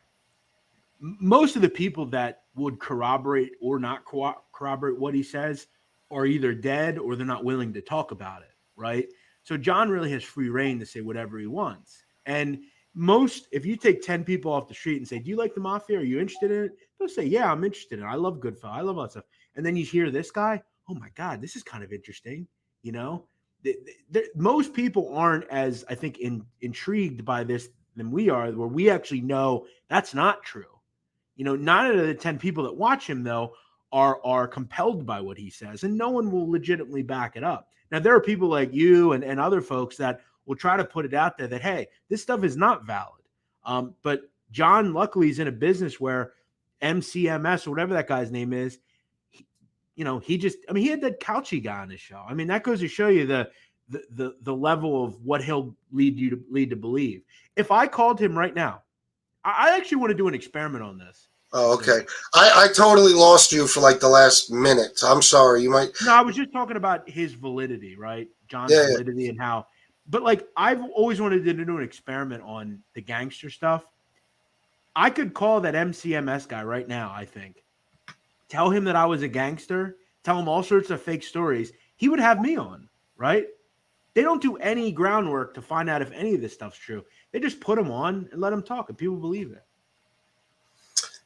most of the people that would corroborate or not corroborate what he says are either dead or they're not willing to talk about it, right? So John really has free reign to say whatever he wants. And if you take 10 people off the street and say, do you like the Mafia? Are you interested in it? They'll say, yeah, I'm interested in it. I love Goodfellas. I love all that stuff. And then you hear this guy, oh my God, this is kind of interesting. You know, most people aren't as, I think, intrigued by this than we are, where we actually know that's not true. 9 out of the 10 people that watch him, though, are compelled by what he says, and no one will legitimately back it up. Now, there are people like you and other folks that will try to put it out there that, hey, this stuff is not valid. But John, luckily, is in a business where MCMS or whatever that guy's name is, he had that Couchy guy on his show. I mean, that goes to show you the level of what he'll lead to believe. If I called him right now, I actually want to do an experiment on this. Oh, okay. I totally lost you for like the last minute. So I'm sorry. You might. No, I was just talking about his validity, right? John's validity and how. But like, I've always wanted to do an experiment on the gangster stuff. I could call that MCMS guy right now, I think. Tell him that I was a gangster. Tell him all sorts of fake stories. He would have me on, right? They don't do any groundwork to find out if any of this stuff's true. They just put him on and let him talk, and people believe it.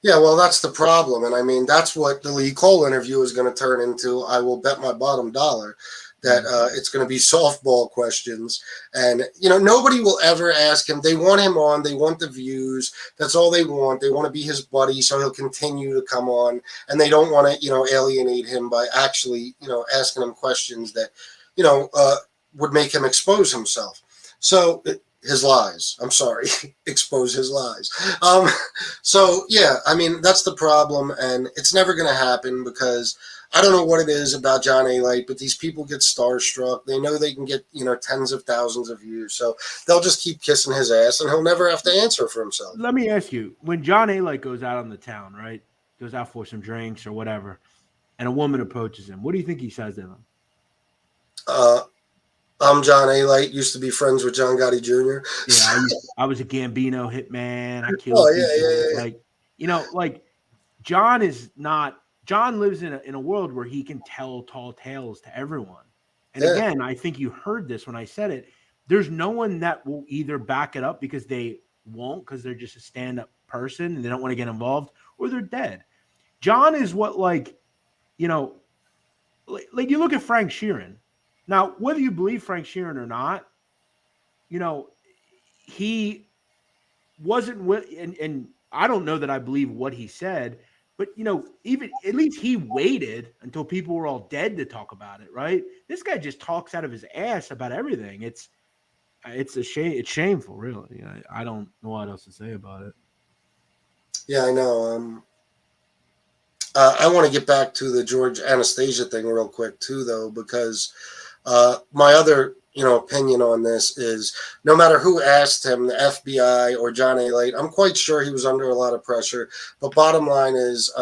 Yeah, well, that's the problem. And I mean, that's what the Lee Cole interview is going to turn into. I will bet my bottom dollar that it's going to be softball questions. And, nobody will ever ask him. They want him on. They want the views. That's all they want. They want to be his buddy, so he'll continue to come on. And they don't want to, alienate him by actually, asking him questions that, would make him expose himself. So his lies. I'm sorry, expose his lies. So yeah, I mean, that's the problem, and it's never going to happen because I don't know what it is about John Alite, but these people get starstruck. They know they can get, tens of thousands of views, so they'll just keep kissing his ass, and he'll never have to answer for himself. Let me ask you: when John Alite goes out on the town, right, goes out for some drinks or whatever, and a woman approaches him, what do you think he says to them? I'm John Alite, used to be friends with John Gotti Jr. Yeah, I was a Gambino hitman. I killed people. Yeah. Like John is not. John lives in a world where he can tell tall tales to everyone. And again, I think you heard this when I said it. There's no one that will either back it up because they won't, because they're just a stand-up person and they don't want to get involved, or they're dead. John is what, like you look at Frank Sheeran. Now, whether you believe Frank Sheeran or not, he wasn't, and I don't know that I believe what he said, but, even at least he waited until people were all dead to talk about it, right? This guy just talks out of his ass about everything. It's a shame. It's shameful, really. I don't know what else to say about it. Yeah, I know. I want to get back to the George Anastasia thing real quick too, though, because my other, opinion on this is no matter who asked him, the FBI or John Alite, I'm quite sure he was under a lot of pressure. But bottom line is,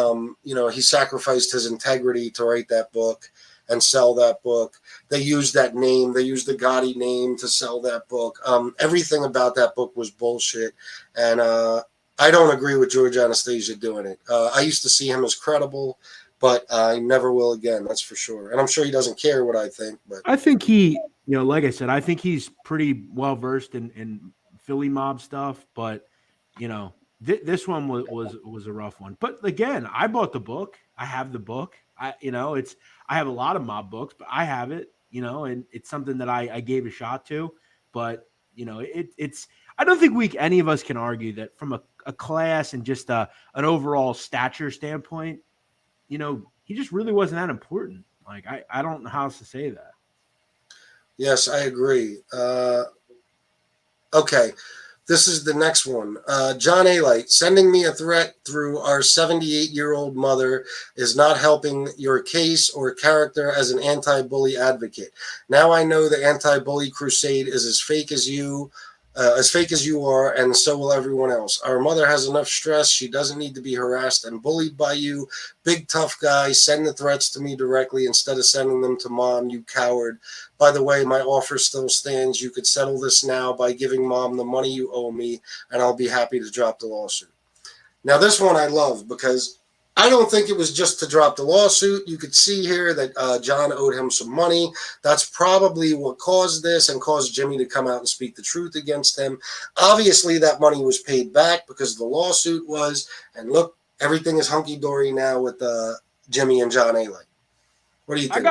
he sacrificed his integrity to write that book and sell that book. They used that name. They used the Gotti name to sell that book. Everything about that book was bullshit. And I don't agree with George Anastasia doing it. I used to see him as credible, but I never will again. That's for sure. And I'm sure he doesn't care what I think. But I think he, like I said, I think he's pretty well versed in Philly mob stuff. But this one was a rough one. But again, I bought the book. I have the book. I have a lot of mob books, but I have it. And it's something that I gave a shot to. But it's. I don't think any of us can argue that from a class and just an overall stature standpoint, he just really wasn't that important. Like, I don't know how else to say that. Yes, I agree. Okay. This is the next one. John Alite, sending me a threat through our 78-year-old mother is not helping your case or character as an anti-bully advocate. Now I know the anti-bully crusade is as fake as you are, and so will everyone else. Our mother has enough stress. She doesn't need to be harassed and bullied by you. Big tough guy. Send the threats to me directly instead of sending them to mom, you coward. By the way, my offer still stands. You could settle this now by giving mom the money you owe me, and I'll be happy to drop the lawsuit. Now, this one I love because I don't think it was just to drop the lawsuit. You could see here that John owed him some money. That's probably what caused this and caused Jimmy to come out and speak the truth against him. Obviously, that money was paid back because the lawsuit was. And look, everything is hunky-dory now with Jimmy and John Alite. What do you think?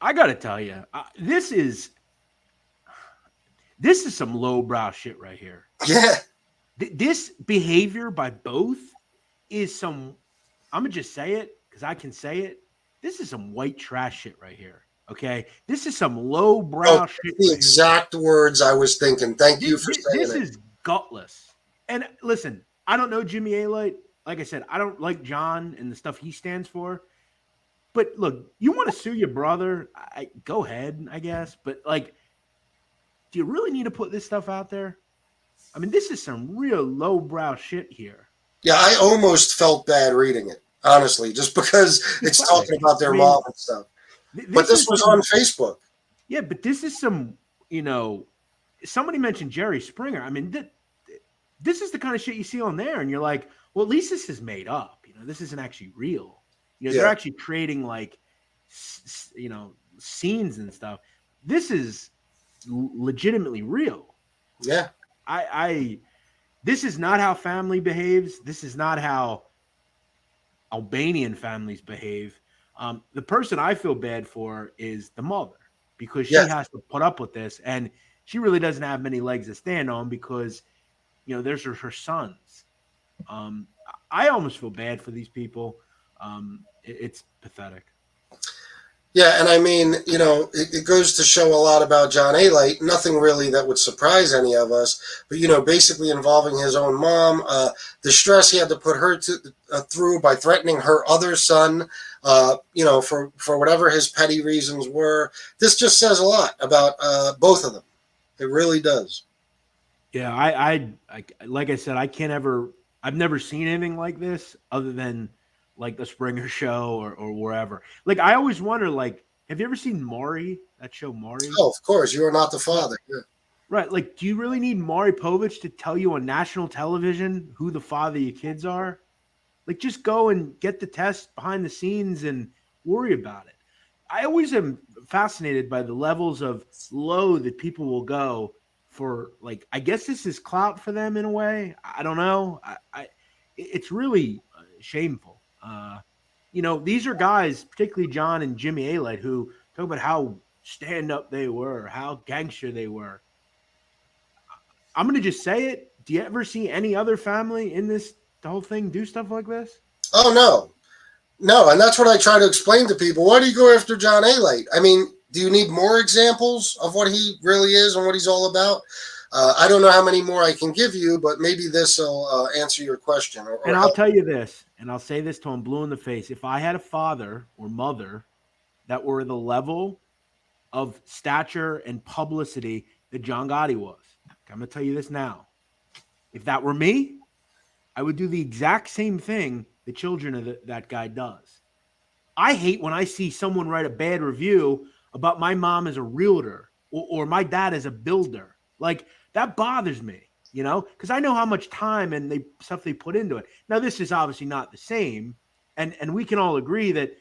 I gotta tell you, this is some lowbrow shit right here. Yeah. This behavior by both is some. I'm gonna just say it because I can say it. This is some white trash shit right here. Okay, this is some lowbrow shit. The exact words I was thinking. Thank you for saying it. This is gutless. And listen, I don't know Jimmy Alite. Like I said, I don't like John and the stuff he stands for. But look, you want to sue your brother? Go ahead, I guess. But like, do you really need to put this stuff out there? I mean, this is some real lowbrow shit here. Yeah, I almost felt bad reading it, honestly, just because it's talking about their mom and stuff. But this was on Facebook. Yeah, but this is some, somebody mentioned Jerry Springer. I mean, this is the kind of shit you see on there, and you're like, well, at least this is made up. This isn't actually real. They're actually creating like, scenes and stuff. This is legitimately real. Yeah. This is not how family behaves. This is not how Albanian families behave. The person I feel bad for is the mother because she has to put up with this, and she really doesn't have many legs to stand on because, there's her sons. I almost feel bad for these people. It's pathetic. Yeah, and I mean, it goes to show a lot about John Alite. Nothing really that would surprise any of us, but basically involving his own mom, the stress he had to put her through by threatening her other son, for whatever his petty reasons were. This just says a lot about both of them. It really does. Yeah, I like I said, I've never seen anything like this other than like the Springer Show or wherever. Like, I always wonder, like, have you ever seen Maury, that show Maury? Oh, of course. You are not the father. Yeah. Right. Like, do you really need Maury Povich to tell you on national television who the father of your kids are? Like, just go and get the test behind the scenes and worry about it. I always am fascinated by the levels of low that people will go for, like, I guess this is clout for them in a way. I don't know. It's really shameful. These are guys, particularly John and Jimmy Alite, who talk about how stand-up they were, how gangster they were. I'm going to just say it. Do you ever see any other family in the whole thing do stuff like this? Oh, no. No, and that's what I try to explain to people. Why do you go after John Alite? I mean, do you need more examples of what he really is and what he's all about? I don't know how many more I can give you, but maybe this will answer your question. And I'll tell you this, and I'll say this to him blue in the face. If I had a father or mother that were the level of stature and publicity that John Gotti was, I'm going to tell you this now. If that were me, I would do the exact same thing the children of that guy does. I hate when I see someone write a bad review about my mom as a realtor or my dad as a builder. Like, that bothers me, because I know how much time and stuff they put into it. Now, this is obviously not the same, and we can all agree that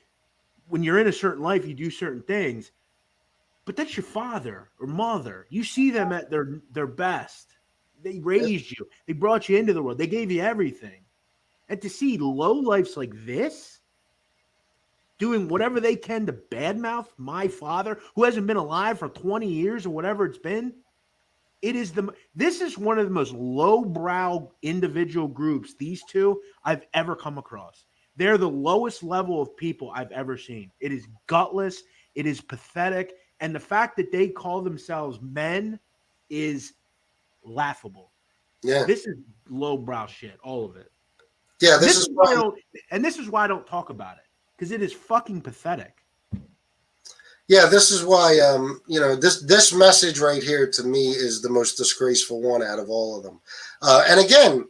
when you're in a certain life, you do certain things, but that's your father or mother. You see them at their best. They raised you. They brought you into the world. They gave you everything. And to see lowlifes like this doing whatever they can to badmouth my father, who hasn't been alive for 20 years or whatever it's been, this is one of the most lowbrow individual groups, these two, I've ever come across. They're the lowest level of people I've ever seen. It is gutless. It is pathetic. And the fact that they call themselves men is laughable. Yeah. This is lowbrow shit, all of it. Yeah. And This is why. this is why I don't talk about it, because it is fucking pathetic. Yeah, this is why. This message right here to me is the most disgraceful one out of all of them. And again,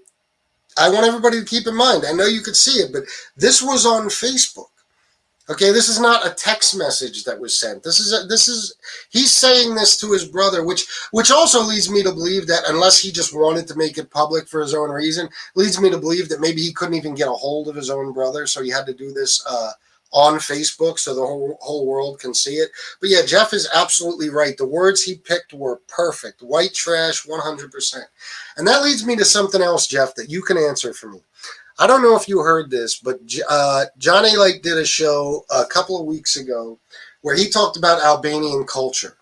I want everybody to keep in mind. I know you could see it, but this was on Facebook. Okay, this is not a text message that was sent. He's saying this to his brother, which also leads me to believe that unless he just wanted to make it public for his own reason, leads me to believe that maybe he couldn't even get a hold of his own brother, so he had to do this on Facebook so the whole world can see it. But yeah, Jeff is absolutely right. The words he picked were perfect. White trash, 100%. And that leads me to something else, Jeff, that you can answer for me. I don't know if you heard this, but John Alite did a show a couple of weeks ago where he talked about Albanian culture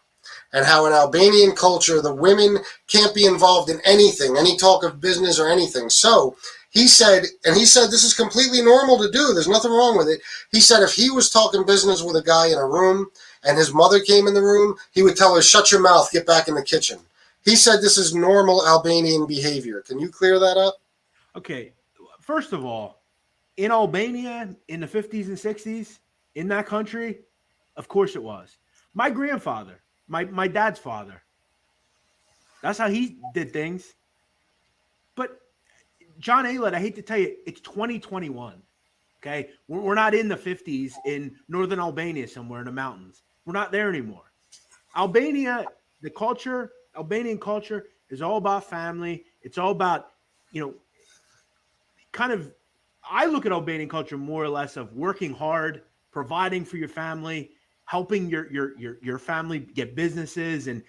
and how in Albanian culture the women can't be involved in anything, any talk of business or anything. So he said this is completely normal to do. There's nothing wrong with it. He said if he was talking business with a guy in a room and his mother came in the room, he would tell her, "Shut your mouth, get back in the kitchen." He said this is normal Albanian behavior. Can you clear that up? Okay, first of all, in Albania in the 50s and 60s, in that country, of course it was. My grandfather, my dad's father, that's how he did things. But John Alite, I hate to tell you, it's 2021. Okay, we're not in the 50s in northern Albania somewhere in the mountains. We're not there anymore. Albanian culture is all about family. It's all about, kind of, I look at Albanian culture more or less of working hard, providing for your family, helping your family get businesses, and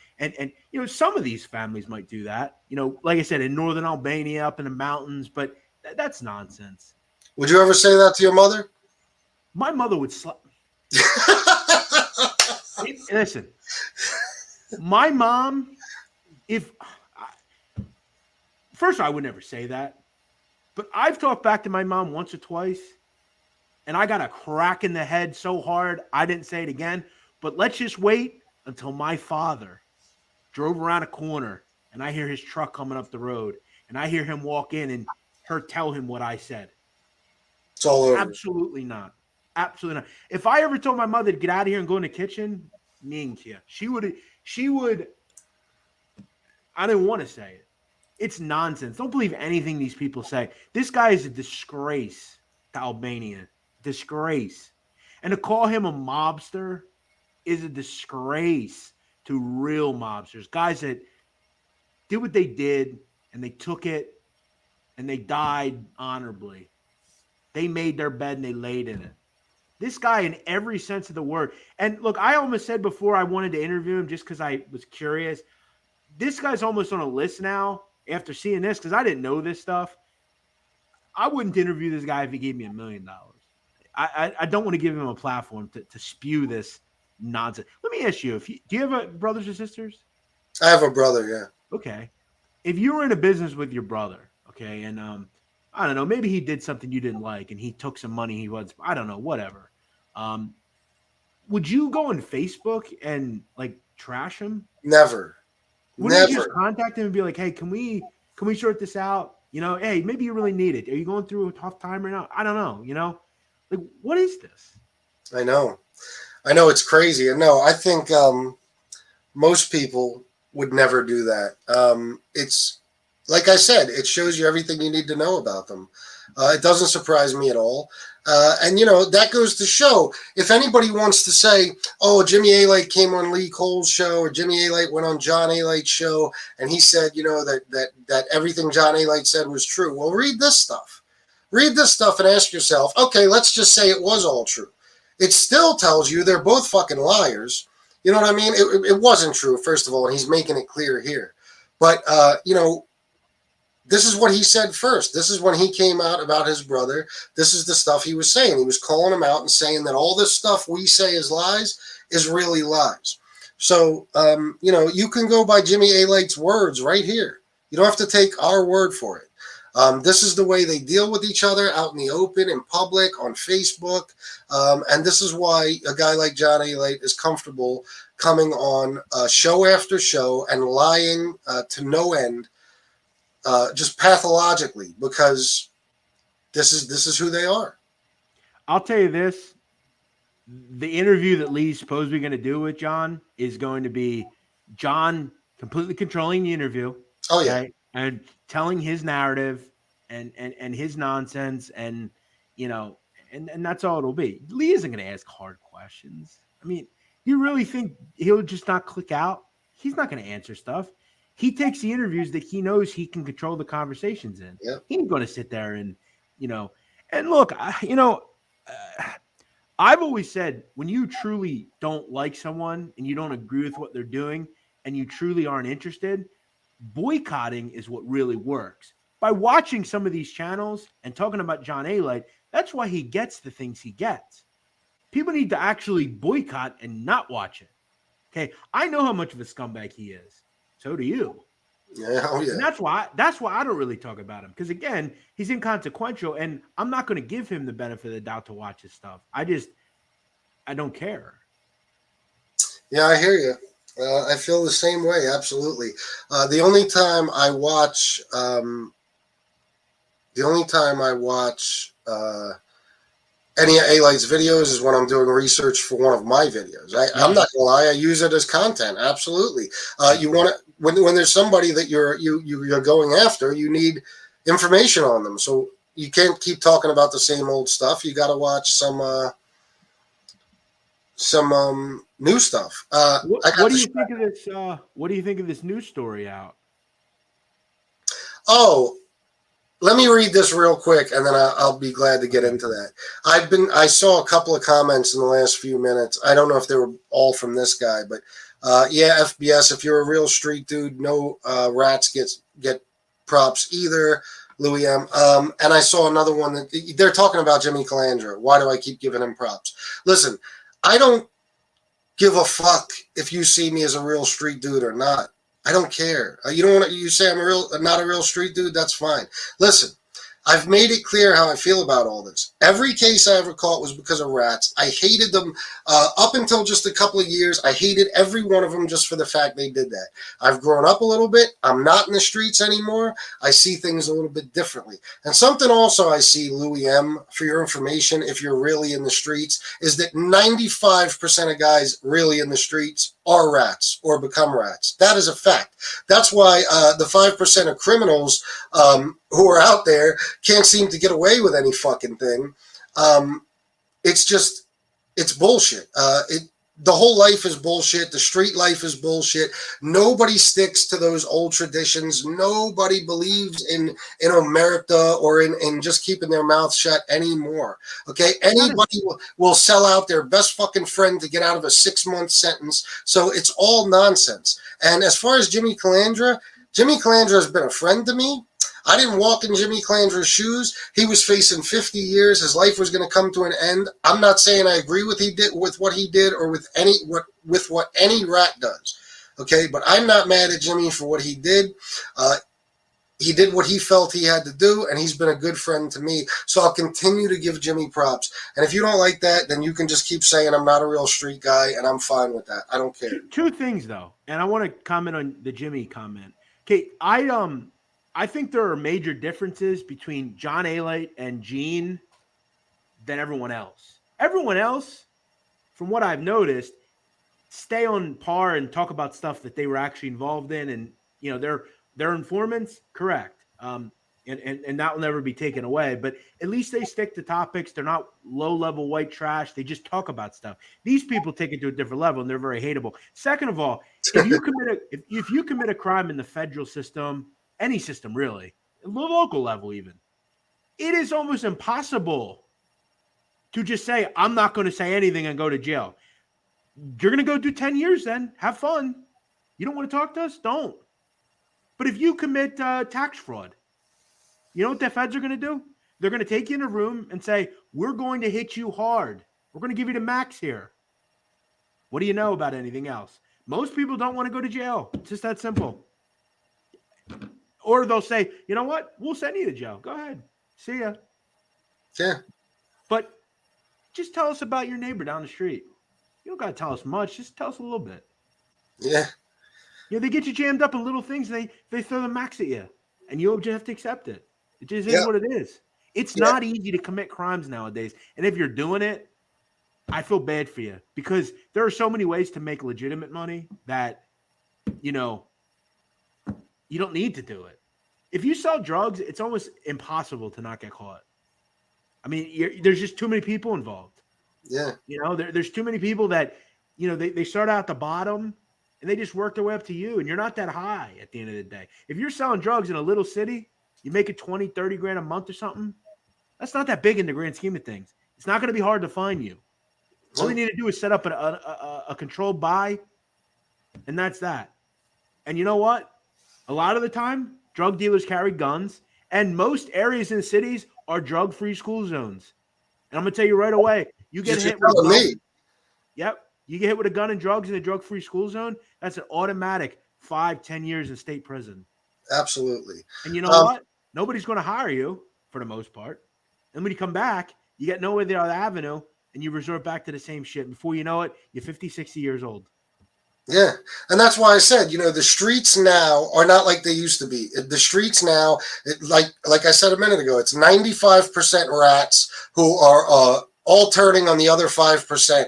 some of these families might do that. Like I said, in northern Albania, up in the mountains, but that's nonsense. Would you ever say that to your mother? My mother would slap. Listen, my mom, first I would never say that, but I've talked back to my mom once or twice, and I got a crack in the head so hard I didn't say it again. But let's just wait until my father drove around a corner and I hear his truck coming up the road and I hear him walk in and her tell him what I said. It's all over. Absolutely not. Absolutely not. If I ever told my mother to get out of here and go in the kitchen, she would. I didn't want to say it. It's nonsense. Don't believe anything these people say. This guy is a disgrace to Albania. Disgrace. And to call him a mobster is a disgrace to real mobsters. Guys that did what they did and they took it and they died honorably. They made their bed and they laid in it. This guy, in every sense of the word. And look, I almost said before I wanted to interview him just because I was curious. This guy's almost on a list now after seeing this because I didn't know this stuff. I wouldn't interview this guy if he gave me $1 million. I don't want to give him a platform to spew this nonsense. Let me ask you, do you have brothers or sisters? I have a brother, yeah. Okay. If you were in a business with your brother, okay, and I don't know, maybe he did something you didn't like and he took some money I don't know, whatever. Would you go on Facebook and like trash him? Never. Wouldn't you just contact him and be like, hey, can we sort this out? Hey, maybe you really need it. Are you going through a tough time right now? I don't know, like, what is this? I know it's crazy. And no, I think most people would never do that. It's like I said, it shows you everything you need to know about them. It doesn't surprise me at all. And that goes to show if anybody wants to say, oh, Jimmy Alite came on Lee Cole's show or Jimmy Alite went on John Alite's show and he said, that everything John Alite said was true. Well, read this stuff. Read this stuff and ask yourself, okay, let's just say it was all true. It still tells you they're both fucking liars. You know what I mean? It wasn't true, first of all, and he's making it clear here. But, this is what he said first. This is when he came out about his brother. This is the stuff he was saying. He was calling him out and saying that all this stuff we say is lies is really lies. So, you can go by Jimmy Alite's words right here. You don't have to take our word for it. This is the way they deal with each other out in the open, in public, on Facebook. And this is why a guy like John Alite is comfortable coming on show after show and lying to no end just pathologically, because this is who they are. I'll tell you this. The interview that Lee's supposedly going to do with John is going to be John completely controlling the interview. Oh yeah, Okay. And telling his narrative and his nonsense and and that's all it'll be. Lee isn't going to ask hard questions. I mean, you really think he'll just not click out? He's not going to answer stuff. He takes the interviews that he knows he can control the conversations in. yeah. He ain't going to sit there and and look, I've always said when you truly don't like someone and you don't agree with what they're doing and you truly aren't interested, boycotting is what really works. By watching some of these channels and talking about John Alite, that's why he gets the things he gets. People need to actually boycott and not watch it. Okay, I know how much of a scumbag he is. So do you. Yeah, oh yeah. And that's why I don't really talk about him, because again, he's inconsequential, and I'm not going to give him the benefit of the doubt to watch his stuff. I don't care. Yeah, I hear you. I feel the same way. Absolutely. The only time I watch any of Alite's videos is when I'm doing research for one of my videos. I'm not gonna lie, I use it as content. Absolutely. You want to when there's somebody that you're going after, you need information on them. So you can't keep talking about the same old stuff. You got to watch some new stuff. What do you think of this? What do you think of this news story out? Oh, let me read this real quick, and then I'll be glad to get into that. I saw a couple of comments in the last few minutes. I don't know if they were all from this guy, but yeah, FBS. If you're a real street dude, no rats get props either. Louis M. And I saw another one that they're talking about Jimmy Calandra. Why do I keep giving him props? Listen, I don't give a fuck if you see me as a real street dude or not. I don't care. You don't want to. You say I'm not a real street dude. That's fine. Listen, I've made it clear how I feel about all this. Every case I ever caught was because of rats. I hated them up until just a couple of years. I hated every one of them just for the fact they did that. I've grown up a little bit. I'm not in the streets anymore. I see things a little bit differently. And something also I see, Louis M., for your information, if you're really in the streets, is that 95% of guys really in the streets are rats or become rats. That is a fact. That's why the 5% of criminals who are out there can't seem to get away with any fucking thing. It's bullshit. The whole life is bullshit. The street life is bullshit. Nobody sticks to those old traditions. Nobody believes in omerta or in just keeping their mouth shut anymore. Okay? Anybody will sell out their best fucking friend to get out of a 6-month sentence. So it's all nonsense. And as far as Jimmy Calandra has been a friend to me. I didn't walk in Jimmy Calandra's shoes. He was facing 50 years. His life was going to come to an end. I'm not saying I agree with what he did or with what any rat does. Okay, but I'm not mad at Jimmy for what he did. He did what he felt he had to do, and he's been a good friend to me. So I'll continue to give Jimmy props. And if you don't like that, then you can just keep saying I'm not a real street guy, and I'm fine with that. I don't care. Two things though, and I want to comment on the Jimmy comment. Okay, I think there are major differences between John Alite and Gene than everyone else. Everyone else, from what I've noticed, stay on par and talk about stuff that they were actually involved in, and they're informants, correct. And that will never be taken away. But at least they stick to topics. They're not low-level white trash. They just talk about stuff. These people take it to a different level, and they're very hateable. Second of all, if you commit a crime in the federal system, any system really, the local level even, it is almost impossible to just say, I'm not going to say anything and go to jail. You're going to go do 10 years then. Have fun. You don't want to talk to us? Don't. But if you commit tax fraud, you know what the feds are going to do? They're going to take you in a room and say, we're going to hit you hard. We're going to give you the max here. What do you know about anything else? Most people don't want to go to jail. It's just that simple. Or they'll say, you know what? We'll send you to jail. Go ahead. See ya. Yeah. But just tell us about your neighbor down the street. You don't got to tell us much. Just tell us a little bit. Yeah. They get you jammed up in little things. They throw the max at you. and you'll just have to accept it. It just is Yeah. what it is. It's Yeah. not easy to commit crimes nowadays. And if you're doing it, I feel bad for you because there are so many ways to make legitimate money that, you know, you don't need to do it. If you sell drugs, it's almost impossible to not get caught. I mean, there's just too many people involved. Yeah. You know, there's too many people that, you know, they start out at the bottom and they just work their way up to you, and you're not that high at the end of the day. If you're selling drugs in a little city, you make it 20, 30 grand a month or something. That's not that big in the grand scheme of things. It's not going to be hard to find you. All you need to do is set up a controlled buy, and that's that. And you know what? A lot of the time, drug dealers carry guns, and most areas in cities are drug-free school zones. And I'm going to tell you right away, you get hit with a gun. Yep. You get hit with a gun and drugs in a drug-free school zone, that's an automatic 5-10 years in state prison. Absolutely. And you know what? Nobody's going to hire you for the most part. And when you come back, you get nowhere there on the avenue, and you resort back to the same shit. Before you know it, you're 50, 60 years old. Yeah. And that's why I said, you know, the streets now are not like they used to be. The streets now, like I said a minute ago, it's 95% rats who are all turning on the other 5%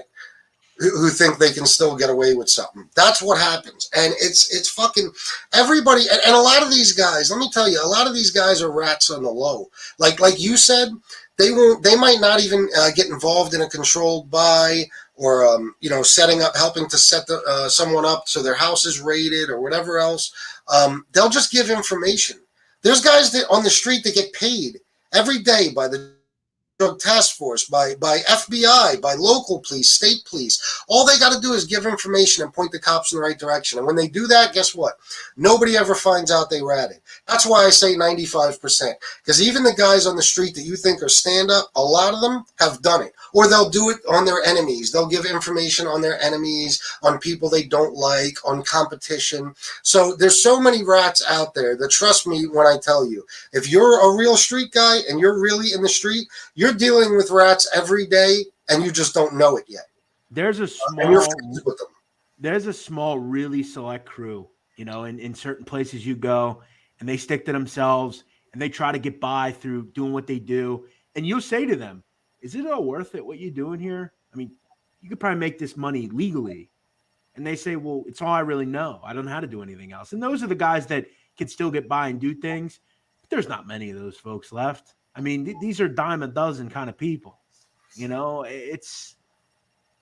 who think they can still get away with something. That's what happens. And it's fucking everybody. And a lot of these guys, let me tell you, a lot of these guys are rats on the low. Like you said, they might not even get involved in a controlled buy or, you know, helping to set someone up so their house is raided or whatever else. They'll just give information. There's guys that on the street that get paid every day by the Drug Task Force, by FBI, by local police, state police. All they got to do is give information and point the cops in the right direction. And when they do that, guess what? Nobody ever finds out they ratted. That's why I say 95%. Because even the guys on the street that you think are stand-up, a lot of them have done it. Or they'll do it on their enemies. They'll give information on their enemies, on people they don't like, on competition. So there's so many rats out there that trust me when I tell you, if you're a real street guy and you're really in the street, you're dealing with rats every day and you just don't know it yet. There's a small, really select crew, you know, in certain places you go and they stick to themselves and they try to get by through doing what they do. And you'll say to them, is it all worth it what you're doing here? I mean, you could probably make this money legally. And they say, well, it's all I really know. I don't know how to do anything else. And those are the guys that can still get by and do things. But there's not many of those folks left. I mean, these are dime a dozen kind of people. You know,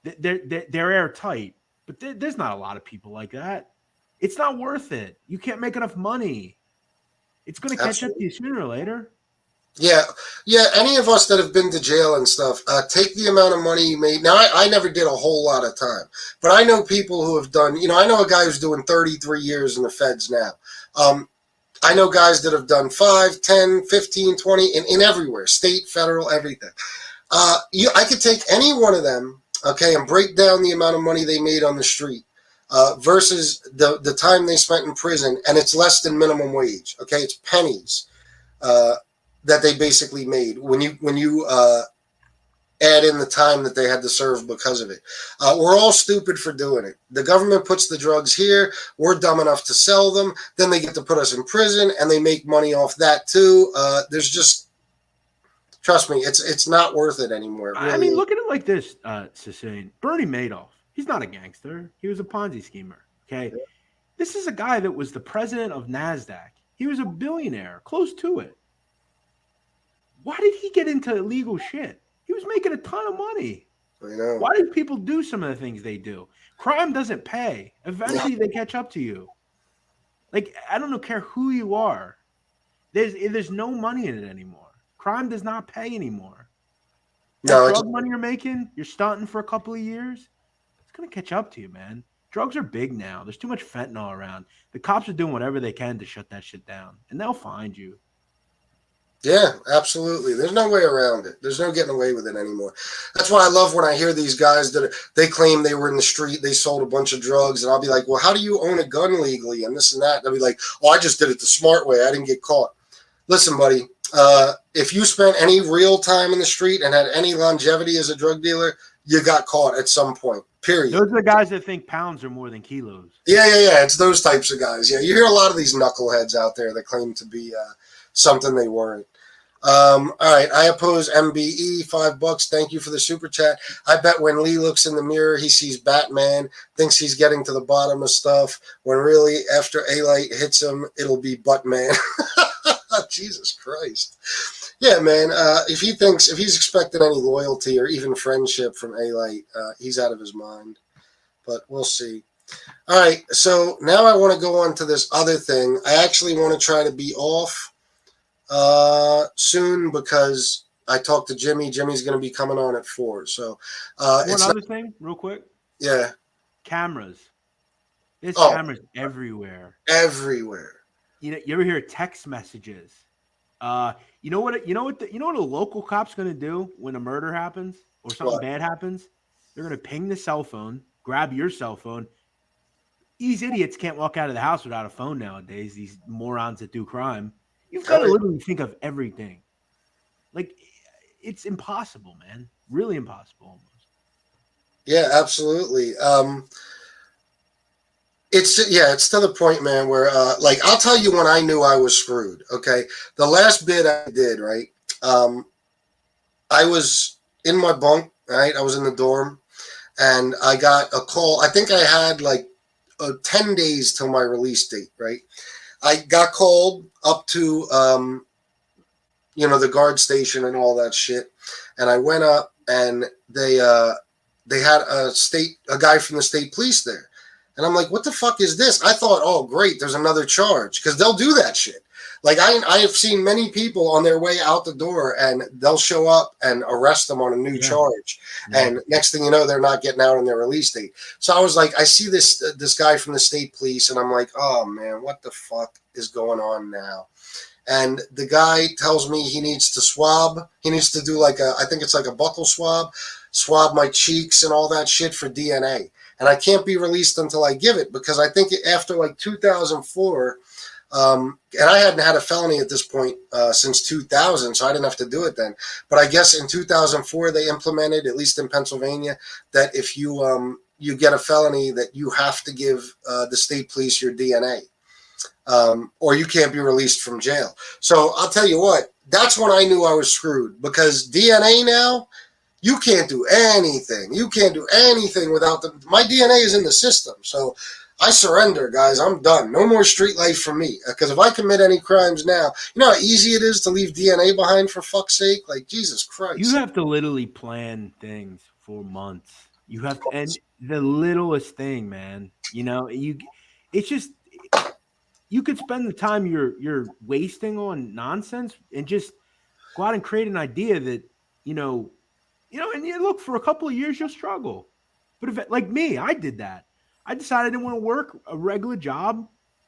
they're airtight. But there's not a lot of people like that. It's not worth it. You can't make enough money. It's going to catch up to you sooner or later. Yeah. Any of us that have been to jail and stuff, take the amount of money you made. Now, I never did a whole lot of time, but I know people who have done, you know, I know a guy who's doing 33 years in the feds now. I know guys that have done 5, 10, 15, 20 in everywhere, state, federal, everything. I could take any one of them, okay, and break down the amount of money they made on the street versus the time they spent in prison, and it's less than minimum wage, okay? It's pennies. That they basically made when you add in the time that they had to serve because of it. We're all stupid for doing it. The government puts the drugs here. We're dumb enough to sell them. Then they get to put us in prison, and they make money off that too. There's just, trust me, it's not worth it anymore. Really. I mean, look at it like this, Sicilian. Bernie Madoff. He's not a gangster. He was a Ponzi schemer. Okay, yeah. This is a guy that was the president of NASDAQ. He was a billionaire, close to it. Why did he get into illegal shit? He was making a ton of money. I know. Why did people do some of the things they do? Crime doesn't pay. Eventually, they catch up to you. Like, I don't care who you are. There's no money in it anymore. Crime does not pay anymore. That drug money you're making, you're stunting for a couple of years, it's going to catch up to you, man. Drugs are big now. There's too much fentanyl around. The cops are doing whatever they can to shut that shit down, and they'll find you. Yeah, absolutely. There's no way around it. There's no getting away with it anymore. That's why I love when I hear these guys that they claim they were in the street, they sold a bunch of drugs, and I'll be like, well, how do you own a gun legally and this and that? And they'll be like, oh, I just did it the smart way. I didn't get caught. Listen, buddy, if you spent any real time in the street and had any longevity as a drug dealer, you got caught at some point. Period. Those are the guys that think pounds are more than kilos. Yeah. It's those types of guys. Yeah, you hear a lot of these knuckleheads out there that claim to be something they weren't. All right, I oppose MBE, $5. Thank you for the super chat. I bet when Lee looks in the mirror, he sees Batman, thinks he's getting to the bottom of stuff, when really after Alite hits him, it'll be Buttman. Jesus Christ. Yeah, man, if he's expecting any loyalty or even friendship from Alite, he's out of his mind. But we'll see. All right, so now I want to go on to this other thing. I actually want to try to be off soon because I talked to Jimmy. Jimmy's going to be coming on at 4. So one other thing, real quick. Yeah. Cameras. There's cameras everywhere. Everywhere. You ever hear text messages? You know what a local cop's going to do when a murder happens or something bad happens? They're going to ping the cell phone, grab your cell phone. These idiots can't walk out of the house without a phone nowadays. These morons that do crime. You've got to literally think of everything. Like, it's impossible, man. Really impossible almost. Yeah, absolutely. It's to the point, man, where I'll tell you when I knew I was screwed. Okay. The last bid I did, right? I was in my bunk, right? I was in the dorm and I got a call. I think I had 10 days till my release date, right? I got called up to, the guard station and all that shit. And I went up and they had a guy from the state police there. And I'm like, what the fuck is this? I thought, oh, great, there's another charge. Because they'll do that shit. Like, I have seen many people on their way out the door, and they'll show up and arrest them on a new charge. Yeah. And next thing you know, they're not getting out on their release date. So I was like, I see this guy from the state police, and I'm like, oh, man, what the fuck is going on now? And the guy tells me he needs to swab. He needs to do I think it's like a buccal swab my cheeks and all that shit for DNA. And I can't be released until I give it because I think after 2004, and I hadn't had a felony at this point since 2000, so I didn't have to do it then. But I guess in 2004 they implemented, at least in Pennsylvania, that if you get a felony, that you have to give the state police your DNA, or you can't be released from jail. So I'll tell you what, that's when I knew I was screwed because DNA now. You can't do anything. You can't do anything without my DNA is in the system. So I surrender, guys. I'm done. No more street life for me. Because if I commit any crimes now, you know how easy it is to leave DNA behind for fuck's sake? Like, Jesus Christ. You have to literally plan things for months. You have to, and the littlest thing, man, it's just, you could spend the time you're wasting on nonsense and just go out and create an idea that, and you look, for a couple of years, you'll struggle. But if, like me, I did that. I decided I didn't want to work a regular job,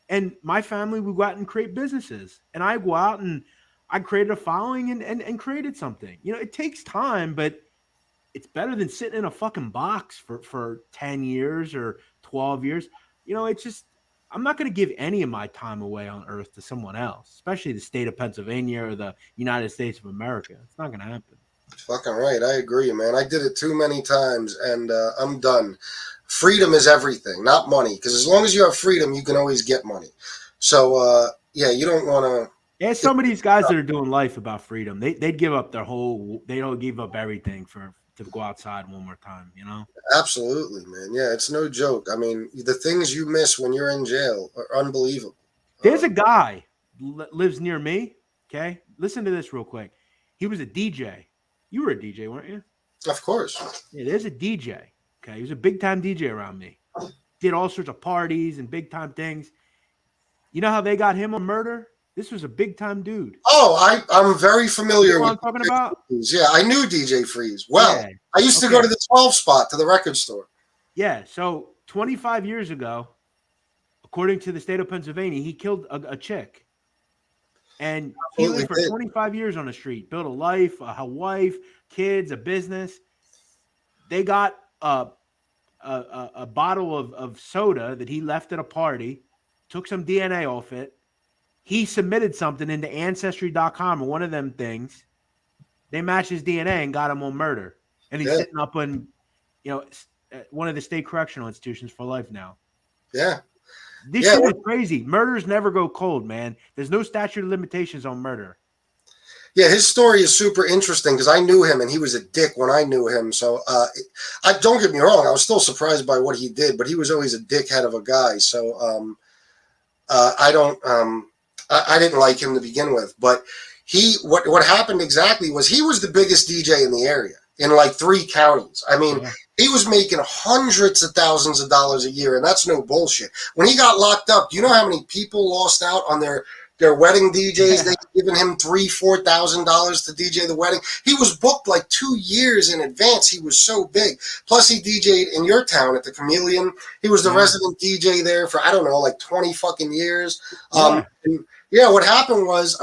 and my family would go out and create businesses. And I go out and I created a following and created something. It takes time, but it's better than sitting in a fucking box for 10 years or 12 years. It's just, I'm not going to give any of my time away on earth to someone else, especially the state of Pennsylvania or the United States of America. It's not going to happen. Fucking right. I agree, man. I did it too many times, and I'm done. Freedom is everything, not money. Because as long as you have freedom, you can always get money. So, you don't want to. Yeah, some of these guys that are doing life about freedom, they'd give up they don't give up everything to go outside one more time, Absolutely, man. Yeah, it's no joke. I mean, the things you miss when you're in jail are unbelievable. There's a guy lives near me. Okay, listen to this real quick. He was a DJ. You were a DJ, weren't you? Of course. Yeah, there's a DJ. Okay, he was a big-time DJ around me. Did all sorts of parties and big-time things. You know how they got him on murder? This was a big-time dude. Oh, I'm very familiar with what I'm talking about? Yeah, I knew DJ Freeze. Well, yeah. I used to go to the 12 spot, to the record store. Yeah, so 25 years ago, according to the state of Pennsylvania, he killed a chick. And he lived for 25 years on the street, built a life, a wife, kids, a business. They got a bottle of soda that he left at a party, took some DNA off it. He submitted something into Ancestry.com or one of them things. They matched his DNA and got him on murder. And he's sitting up in one of the state correctional institutions for life now. Yeah. This Yeah. shit is crazy. Murders never go cold, man. There's no statute of limitations on murder. Yeah, his story is super interesting because I knew him and he was a dick when I knew him. So, I don't get me wrong, I was still surprised by what he did, but he was always a dickhead of a guy. So, I don't, I didn't like him to begin with. But what happened exactly was he was the biggest DJ in the area in like 3 counties. I mean, Yeah. he was making hundreds of thousands of dollars a year, and that's no bullshit. When he got locked up, do you know how many people lost out on their wedding DJs? Yeah. They given him $3,000-$4,000 to DJ the wedding. He was booked like 2 years in advance. He was so big. Plus, he DJ'd in your town at the Chameleon. He was the Yeah. resident DJ there for, I don't know, like 20 fucking years. Yeah. And yeah, what happened was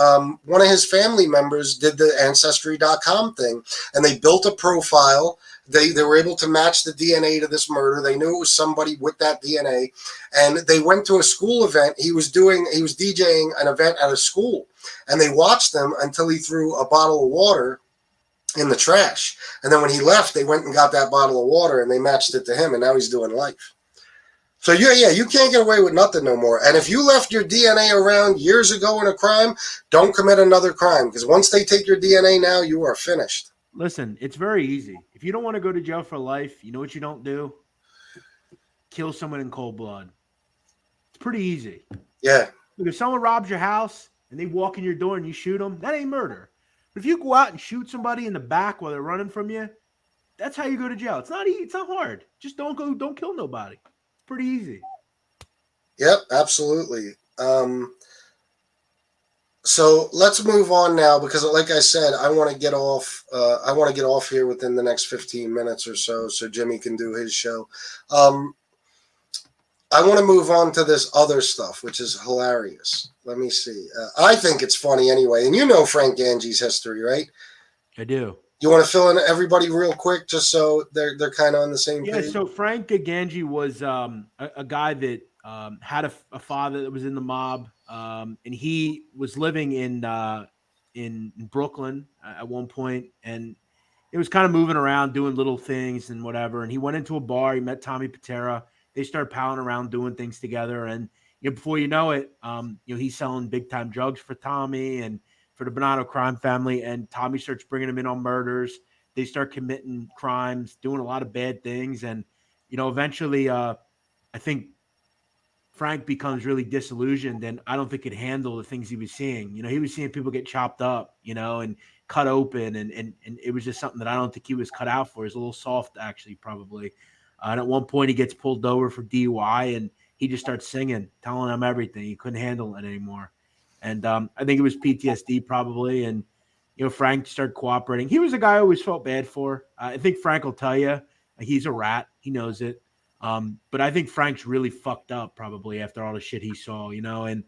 one of his family members did the Ancestry.com thing, and they built a profile. They were able to match the DNA to this murder. They knew it was somebody with that DNA, and they went to a school event. He was DJing an event at a school, and they watched him until he threw a bottle of water in the trash. And then when he left, they went and got that bottle of water, and they matched it to him, and now he's doing life. So you can't get away with nothing no more. And if you left your DNA around years ago in a crime, don't commit another crime, because once they take your DNA now, you are finished. Listen, it's very easy. If you don't want to go to jail for life, you know what you don't do? Kill someone in cold blood. It's pretty easy. Yeah. Look, if someone robs your house and they walk in your door and you shoot them, that ain't murder. But if you go out and shoot somebody in the back while they're running from you, that's how you go to jail. It's not easy. It's not hard. Just don't kill nobody. It's pretty easy. Yep, absolutely. So let's move on now, because like I said, I want to get off. I want to get off here within the next 15 minutes or so Jimmy can do his show. I want to move on to this other stuff, which is hilarious. Let me see. I think it's funny anyway. And you know Frank Gangey's history, right? I do. You want to fill in everybody real quick, just so they're kind of on the same page? Yeah, so Frank Gangey was a guy that had a father that was in the mob, and he was living in Brooklyn at one point, and it was kind of moving around doing little things and whatever. And he went into a bar. He met Tommy Patera. They started palling around doing things together, and before you know it, he's selling big time drugs for Tommy and for the Bonanno crime family. And Tommy starts bringing him in on murders. They start committing crimes, doing a lot of bad things, and eventually, I think Frank becomes really disillusioned, and I don't think could handle the things he was seeing. He was seeing people get chopped up, and cut open, and it was just something that I don't think he was cut out for. He's a little soft, actually, probably. And at one point, he gets pulled over for DUI, and he just starts singing, telling them everything. He couldn't handle it anymore, and I think it was PTSD probably. And Frank started cooperating. He was a guy I always felt bad for. I think Frank will tell you he's a rat. He knows it. But I think Frank's really fucked up probably after all the shit he saw, and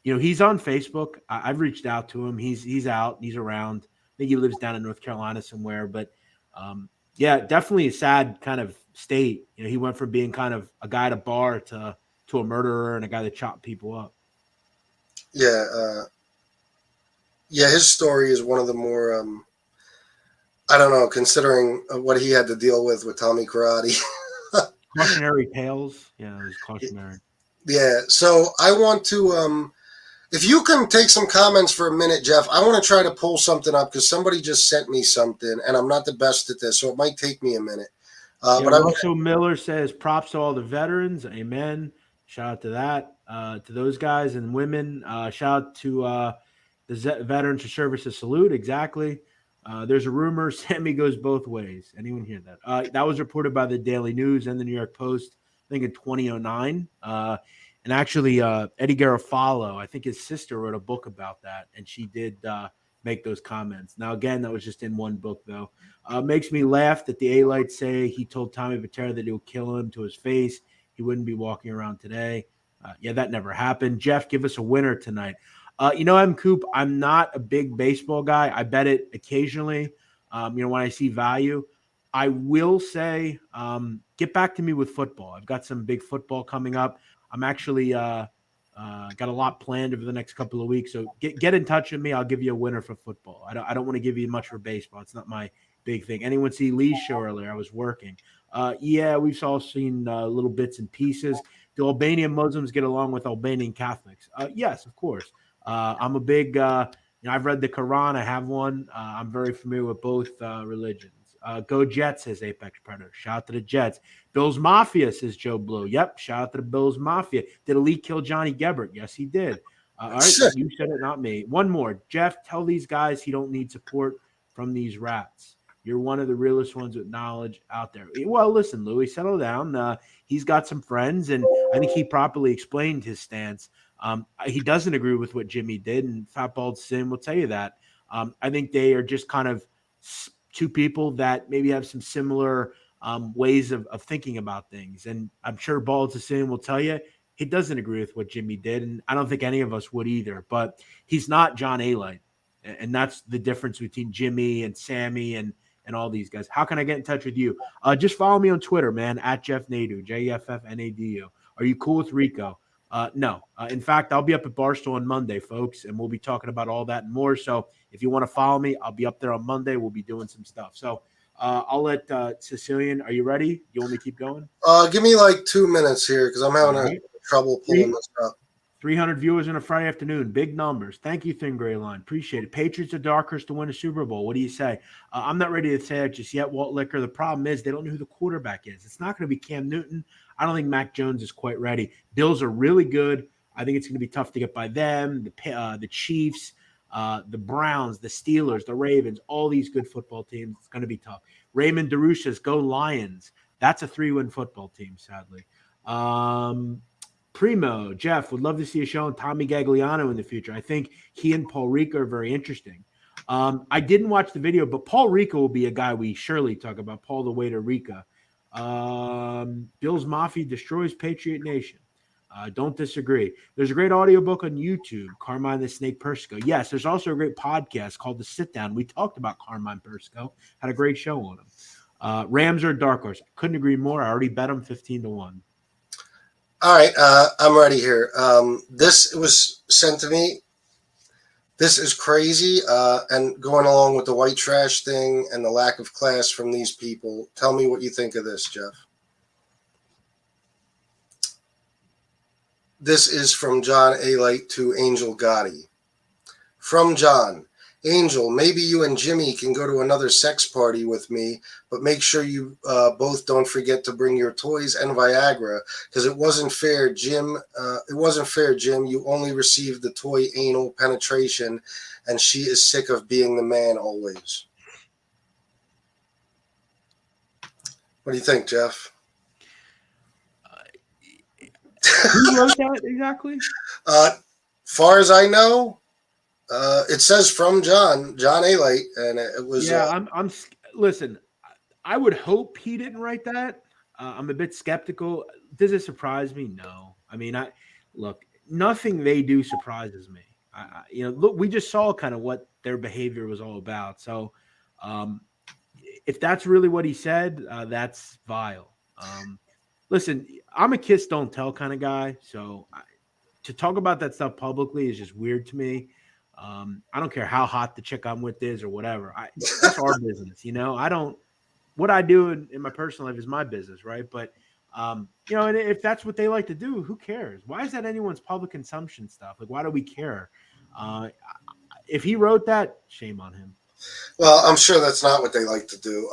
he's on Facebook. I've reached out to him. He's out. He's around. I think he lives down in North Carolina somewhere. But yeah, definitely a sad kind of state. He went from being kind of a guy at a bar to a murderer and a guy that chopped people up. Yeah. Yeah, his story is one of the more, I don't know, considering what he had to deal with Tommy Karate. Cautionary tales. Yeah, it was cautionary. Yeah, so I want to, if you can take some comments for a minute, Jeff, I want to try to pull something up because somebody just sent me something, and I'm not the best at this, so it might take me a minute. But Russell Miller says, props to all the veterans. Amen. Shout out to that, to those guys and women. Shout out to the veterans for service. A salute. Exactly. There's a rumor Sammy goes both ways. Anyone hear that? That was reported by the Daily News and the New York Post, I think in 2009. And actually, Eddie Garofalo, I think his sister wrote a book about that, and she did make those comments. Now, again, that was just in one book, though. Makes me laugh that the Alite say he told Tommy Patera that he'll kill him to his face. He wouldn't be walking around today. Yeah, that never happened. Jeff, give us a winner tonight. M. Coop, I'm not a big baseball guy. I bet it occasionally, when I see value. I will say, get back to me with football. I've got some big football coming up. I'm actually got a lot planned over the next couple of weeks. So get in touch with me. I'll give you a winner for football. I don't want to give you much for baseball. It's not my big thing. Anyone see Lee's show earlier? I was working. Yeah, we've all seen little bits and pieces. Do Albanian Muslims get along with Albanian Catholics? Yes, of course. I'm a big, I've read the Quran. I have one. I'm very familiar with both religions. Go Jets, says Apex Predator. Shout out to the Jets. Bills Mafia, says Joe Blue. Yep, shout out to the Bills Mafia. Did Elite kill Johnny Gebert? Yes, he did. All right, you said it, not me. One more. Jeff, tell these guys he don't need support from these rats. You're one of the realest ones with knowledge out there. Well, listen, Louis, settle down. He's got some friends, and I think he properly explained his stance. He doesn't agree with what Jimmy did, and Fat Bald Sin will tell you that. I think they are just kind of two people that maybe have some similar ways of thinking about things. And I'm sure Bald Sin will tell you he doesn't agree with what Jimmy did, and I don't think any of us would either. But he's not John Alite, and that's the difference between Jimmy and Sammy and all these guys. How can I get in touch with you? Just follow me on Twitter, man, at Jeff Nadu, JEFFNADU. Are you cool with Rico? No. In fact, I'll be up at Barstool on Monday, folks, and we'll be talking about all that and more. So if you want to follow me, I'll be up there on Monday. We'll be doing some stuff. So I'll let Sicilian. Are you ready? You want me to keep going? Give me like 2 minutes here because I'm having trouble pulling this up. 300 viewers on a Friday afternoon. Big numbers. Thank you, Thin Gray Line. Appreciate it. Patriots are dark horse to win a Super Bowl. What do you say? I'm not ready to say it just yet, Walt Licker. The problem is they don't know who the quarterback is. It's not going to be Cam Newton. I don't think Mac Jones is quite ready. Bills are really good. I think it's going to be tough to get by them, the Chiefs, the Browns, the Steelers, the Ravens, all these good football teams. It's going to be tough. Raymond DeRush says, go Lions. That's a 3-win football team, sadly. Primo, Jeff, would love to see a show on Tommy Gagliano in the future. I think he and Paul Rico are very interesting. I didn't watch the video, but Paul Rico will be a guy we surely talk about. Paul the Waiter Rica. Bills Mafia destroys Patriot Nation. Don't disagree. There's a great audiobook on YouTube, Carmine the Snake Persico. Yes, there's also a great podcast called The Sit Down. We talked about Carmine Persico. Had a great show on him. Rams are dark horse. Couldn't agree more. I already bet them 15-1. All right, I'm ready here. This was sent to me. This is crazy, and going along with the white trash thing and the lack of class from these people. Tell me what you think of this, Jeff. This is from John Alite to Angel Gotti. From John. Angel, maybe you and Jimmy can go to another sex party with me, but make sure you both don't forget to bring your toys and Viagra, because it wasn't fair, Jim. You only received the toy anal penetration, and she is sick of being the man always. What do you think, Jeff? Who wrote that exactly? Far as I know, it says from John Alite, and it was. Yeah, listen, I would hope he didn't write that. I'm a bit skeptical. Does it surprise me? No. I mean, look, nothing they do surprises me. Look, we just saw kind of what their behavior was all about. So, if that's really what he said, that's vile. Listen, I'm a kiss don't tell kind of guy, so to talk about that stuff publicly is just weird to me. I don't care how hot the chick I'm with is or whatever. That's our business, what I do in my personal life is my business, right? But, and if that's what they like to do, who cares? Why is that anyone's public consumption stuff? Like, why do we care? If he wrote that, shame on him. Well, I'm sure that's not what they like to do.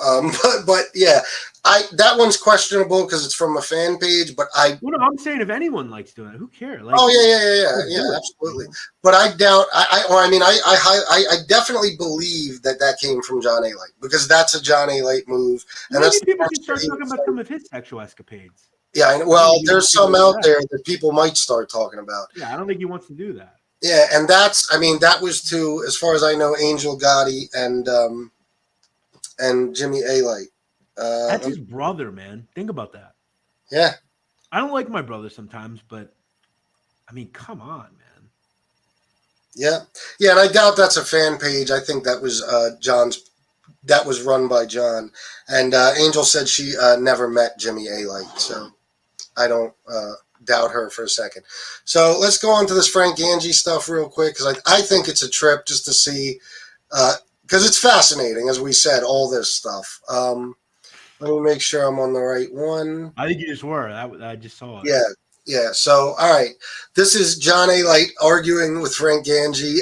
But yeah, that one's questionable because it's from a fan page. But I'm saying if anyone likes doing it, who cares? Like, yeah, absolutely. But I doubt. I definitely believe that came from John Alite, because that's a John Alite move. And maybe people should start talking about some of his sexual escapades. Yeah, well, there's some out there that people might start talking about. Yeah, I don't think he wants to do that. Yeah, and that was to, as far as I know, Angel Gotti and Jimmy Alite. That's his brother, man. Think about that. Yeah. I don't like my brother sometimes, but I mean, come on, man. Yeah. Yeah, and I doubt that's a fan page. I think that was that was run by John. And Angel said she never met Jimmy Alite, so I don't doubt her for a second. So let's go on to this Frank Gangey stuff real quick, because I think it's a trip just to see because it's fascinating, as we said, all this stuff. Let me make sure I'm on the right one. I think you just were. I just saw it. Yeah, yeah. So, all right. This is John Alite arguing with Frank Gangey.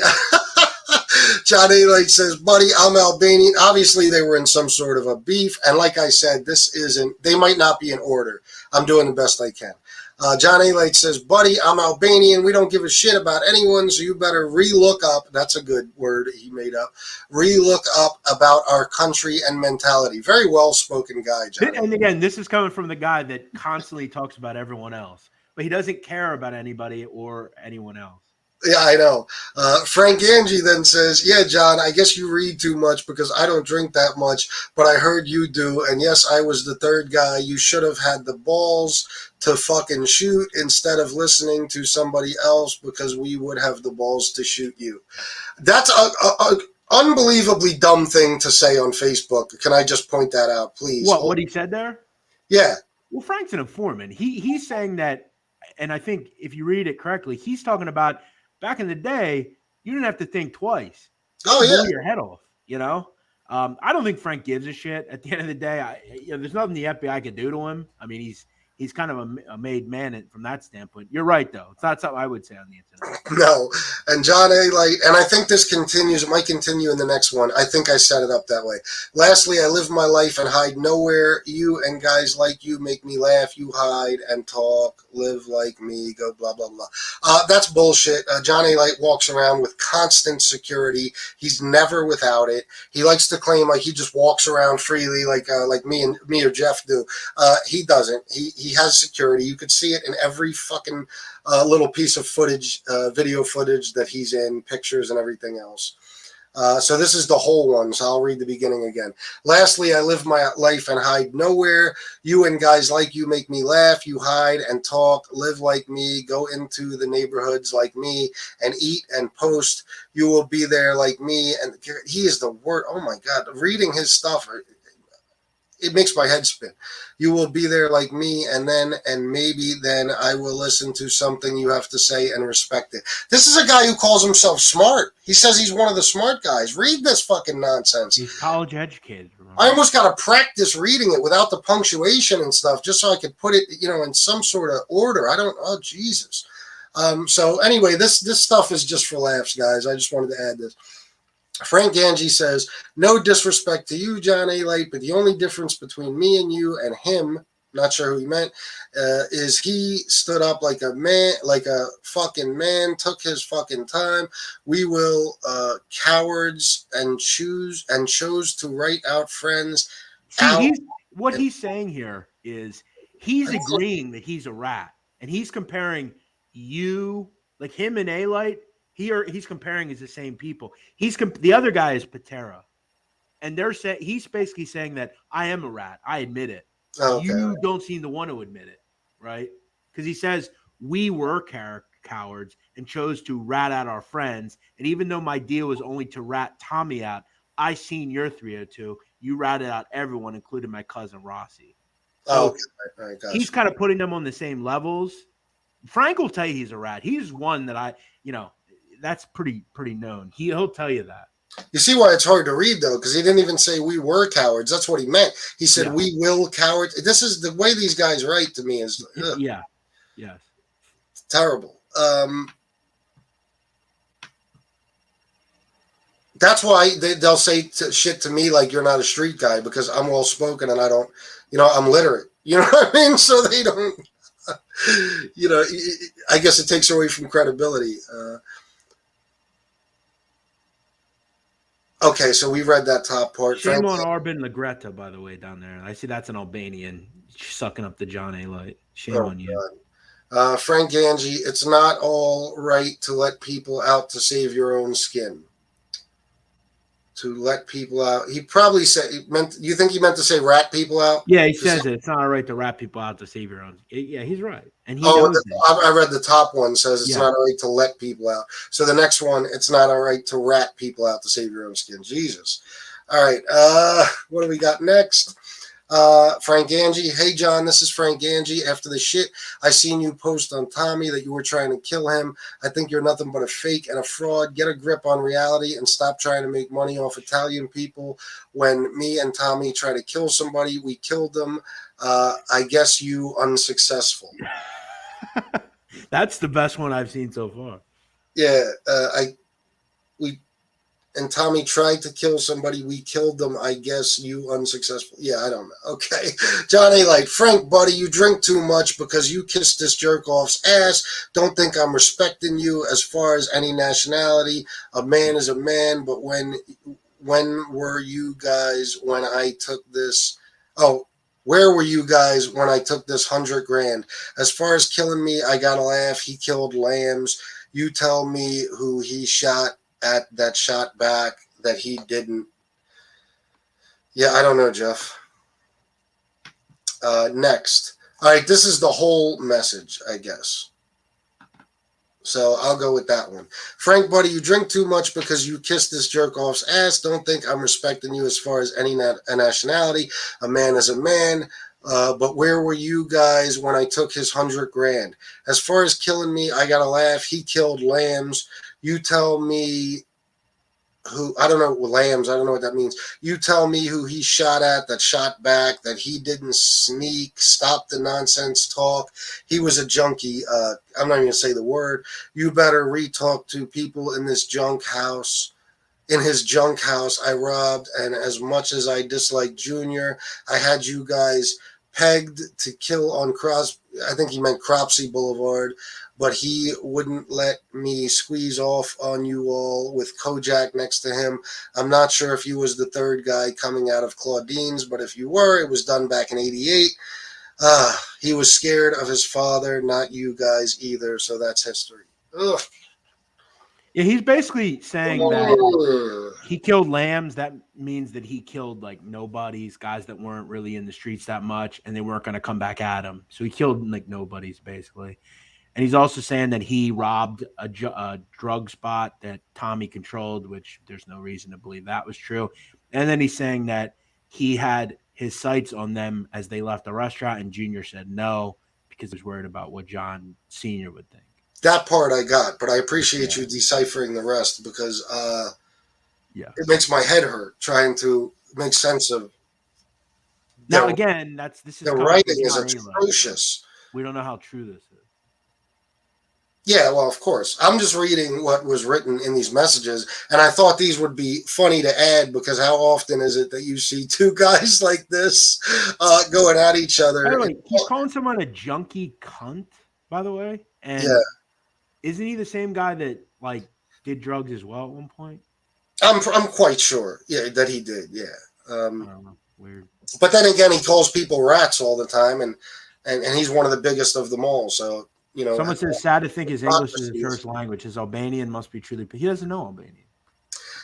John Alite says, buddy, I'm Albanian. Obviously, they were in some sort of a beef. And like I said, this isn't, they might not be in order. I'm doing the best I can. John Alite says, buddy, I'm Albanian. We don't give a shit about anyone, so you better re-look up. That's a good word he made up. Re-look up about our country and mentality. Very well-spoken guy, John. And again, this is coming from the guy that constantly talks about everyone else, but he doesn't care about anybody or anyone else. Yeah, I know. Frank Gangey then says, yeah, John, I guess you read too much because I don't drink that much, but I heard you do. And yes, I was the third guy. You should have had the balls to fucking shoot instead of listening to somebody else because we would have the balls to shoot you. That's a unbelievably dumb thing to say on Facebook. Can I just point that out, please? What he said there? Yeah. Well, Frank's an informant. He's saying that, and I think if you read it correctly, he's talking about back in the day, you didn't have to think twice. Oh, yeah. Blow your head off, you know? I don't think Frank gives a shit. At the end of the day, there's nothing the FBI could do to him. I mean, he's kind of a made man from that standpoint. You're right, though. It's not something I would say on the internet. No. And John Alite, and I think this continues. It might continue in the next one. I think I set it up that way. Lastly, I live my life and hide nowhere. You and guys like you make me laugh. You hide and talk. Live like me. Go blah, blah, blah. That's bullshit. John Alite walks around with constant security. He's never without it. He likes to claim like he just walks around freely like me or Jeff do. He doesn't. He has security. You could see it in every fucking little piece of footage, video footage that he's in, pictures and everything else. So this is the whole one, so I'll read the beginning again. Lastly, I live my life and hide nowhere. You and guys like you make me laugh. You hide and talk, live like me, go into the neighborhoods like me, and eat and post. You will be there like me. And he is the word. Oh, my God. Reading his stuff, it makes my head spin. You will be there like me, and maybe then I will listen to something you have to say and respect it. This is a guy who calls himself smart. He says he's one of the smart guys. Read this fucking nonsense. He's college educated. Remember? I almost got to practice reading it without the punctuation and stuff, just so I could put it, in some sort of order. Oh, Jesus. So anyway, this stuff is just for laughs, guys. I just wanted to add this. Frank Gangey says, no disrespect to you, John Alite, but the only difference between me and you and him, not sure who he meant, is he stood up like a man, like a fucking man, took his fucking time. We will cowards and chose to write out friends. What he's saying here is he's agreeing that he's a rat, and he's comparing you, like him and Alite. He's comparing as the same people. The other guy is Patera, and he's basically saying that I am a rat. I admit it. Okay. You don't seem to want to admit it, right? Because he says we were cowards and chose to rat out our friends. And even though my deal was only to rat Tommy out, I seen your 302. You ratted out everyone, including my cousin Rossi. So he's kind of putting them on the same levels. Frank will tell you he's a rat. He's one that that's pretty known. He'll tell you that. You see why it's hard to read, though, because he didn't even say we were cowards. That's what he meant. He said we will cowards. This is the way these guys write to me is yes, it's terrible. That's why they'll say shit to me like you're not a street guy because I'm well spoken and I don't, I'm literate. You know what I mean? So they don't. I guess it takes away from credibility. Okay, so we read that top part. Shame on Arbin Lagretta, by the way, down there. I see that's an Albanian sucking up the John Alite. Shame on you. Frank Gangey, it's not all right to let people out to save your own skin. To let people out. He probably said, you think he meant to say rat people out? Yeah, he says it. It's not all right to rat people out to save your own. Yeah, he's right. And I read the top one says it's not all right to let people out. So the next one, it's not all right to rat people out to save your own skin. Jesus. All right. What do we got next? Frank Gangey. Hey, John, this is Frank Gangey. After the shit I seen you post on Tommy that you were trying to kill him, I think you're nothing but a fake and a fraud. Get a grip on reality and stop trying to make money off Italian people. When me and Tommy try to kill somebody, we killed them. I guess you unsuccessful. That's the best one I've seen so far. Yeah, we and Tommy tried to kill somebody. We killed them. I guess you unsuccessful. Yeah, I don't know. Okay. Johnny, like, Frank, buddy, you drink too much because you kissed this jerk off's ass. Don't think I'm respecting you as far as any nationality. A man is a man, but when were you guys when I took this? Oh, where were you guys when I took this 100 grand? As far as killing me, I gotta laugh. He killed lambs. You tell me who he shot at that shot back that he didn't. Yeah, I don't know, Jeff. Next. All right, this is the whole message, I guess. So I'll go with that one. Frank, buddy, you drink too much because you kissed this jerk off's ass. Don't think I'm respecting you as far as any nationality. A man is a man. But where were you guys when I took his 100 grand? As far as killing me, I gotta laugh. He killed lambs. You tell me who, I don't know, lambs, I don't know what that means. You tell me who he shot at, that shot back, that he didn't sneak, stop the nonsense talk. He was a junkie. I'm not even going to say the word. You better re-talk to people in this junk house. In his junk house I robbed, and as much as I dislike Junior, I had you guys pegged to kill on I think he meant Cropsey Boulevard, but he wouldn't let me squeeze off on you all with Kojak next to him. I'm not sure if you was the third guy coming out of Claudine's, but if you were, it was done back in 88. He was scared of his father, not you guys either, so that's history. Ugh. Yeah, he's basically saying that he killed lambs. That means that he killed like nobodies, guys that weren't really in the streets that much, and they weren't going to come back at him. So he killed like nobodies, basically. And he's also saying that he robbed a drug spot that Tommy controlled, which there's no reason to believe that was true. And then he's saying that he had his sights on them as they left the restaurant, and Junior said no because he was worried about what John Sr. would think. That part I got, but I appreciate you deciphering the rest because it makes my head hurt trying to make sense of. Now again, this is the writing is atrocious. We don't know how true this is. Yeah, well, of course. I'm just reading what was written in these messages, and I thought these would be funny to add because how often is it that you see two guys like this going at each other? By the way, he's calling someone a junkie cunt, by the way. And yeah. Isn't he the same guy that like did drugs as well at one point? I'm quite sure, yeah, that he did, yeah. I don't know. Weird. But then again, he calls people rats all the time, and he's one of the biggest of them all. So you know, someone says sad to think his English is his first language. His Albanian must be truly. He doesn't know Albanian.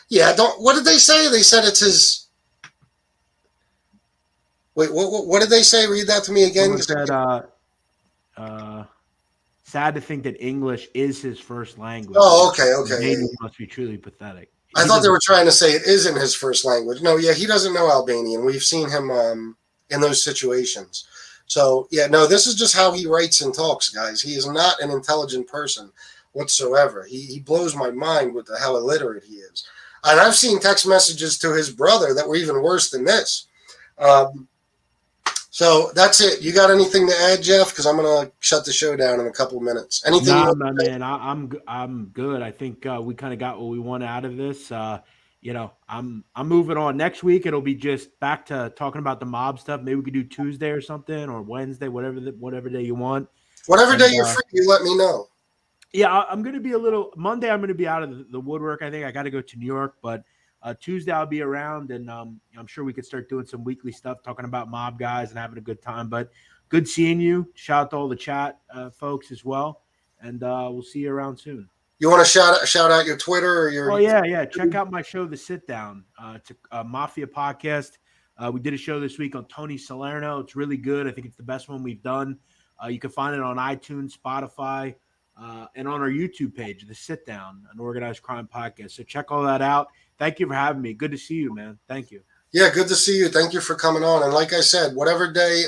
Yeah, don't. What did they say? They said it's his. Wait, what did they say? Read that to me again. Someone said, sad to think that English is his first language. Oh, okay. Albanian must be truly pathetic. I thought they were trying to say it isn't his first language. No, yeah, he doesn't know Albanian. We've seen him in those situations. So, yeah, no, this is just how he writes and talks, guys. He is not an intelligent person whatsoever. He blows my mind with how illiterate he is. And I've seen text messages to his brother that were even worse than this. So that's it. You got anything to add, Jeff? Because I'm gonna shut the show down in a couple of minutes. Anything? Nah, man, I'm good. I think we kind of got what we want out of this. I'm moving on. Next week it'll be just back to talking about the mob stuff. Maybe we could do Tuesday or something, or Wednesday, whatever day you want. Whatever day you're free, you let me know. Yeah, I'm gonna be Monday. I'm gonna be out of the woodwork. I think I got to go to New York, but. Tuesday I'll be around, and I'm sure we could start doing some weekly stuff, talking about mob guys and having a good time. But good seeing you. Shout out to all the chat folks as well, and we'll see you around soon. You want to shout out your Twitter or your? Oh yeah. Check out my show, The Sit Down. It's a Mafia podcast. We did a show this week on Tony Salerno. It's really good. I think it's the best one we've done. You can find it on iTunes, Spotify, and on our YouTube page, The Sit Down, an organized crime podcast. So check all that out. Thank you for having me. Good to see you, man. Thank you. Yeah, good to see you. Thank you for coming on. And like I said, whatever day,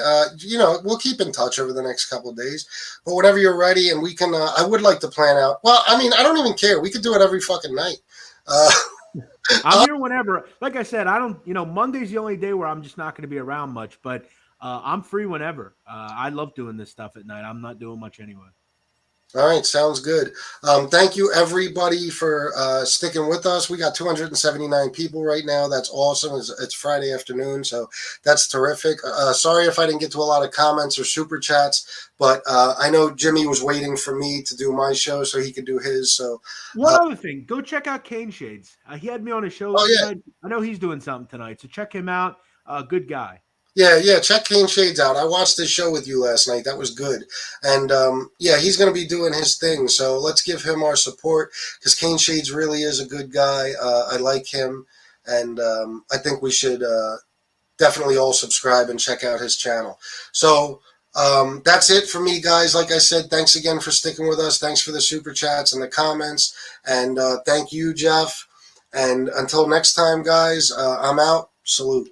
we'll keep in touch over the next couple of days. But whenever you're ready, and we can, I would like to plan out. Well, I mean, I don't even care. We could do it every fucking night. Uh, I'm here whenever. Like I said, I don't. Monday's the only day where I'm just not going to be around much, but I'm free whenever. I love doing this stuff at night. I'm not doing much anyway. All right, sounds good. Thank you, everybody, for sticking with us. We got 279 people right now. That's awesome. It's Friday afternoon, so that's terrific. Sorry if I didn't get to a lot of comments or super chats, but I know Jimmy was waiting for me to do my show so he could do his. So, One other thing, go check out Cane Shades. He had me on his show oh yeah, tonight. I know he's doing something tonight, so check him out. Good guy. yeah. Check Cane Shades out. I watched his show with you last night. That was good. And yeah, he's going to be doing his thing. So let's give him our support because Cane Shades really is a good guy. I like him, and I think we should definitely all subscribe and check out his channel. So that's it for me, guys. Like I said, thanks again for sticking with us. Thanks for the super chats and the comments, and thank you, Jeff. And until next time, guys, I'm out. Salute.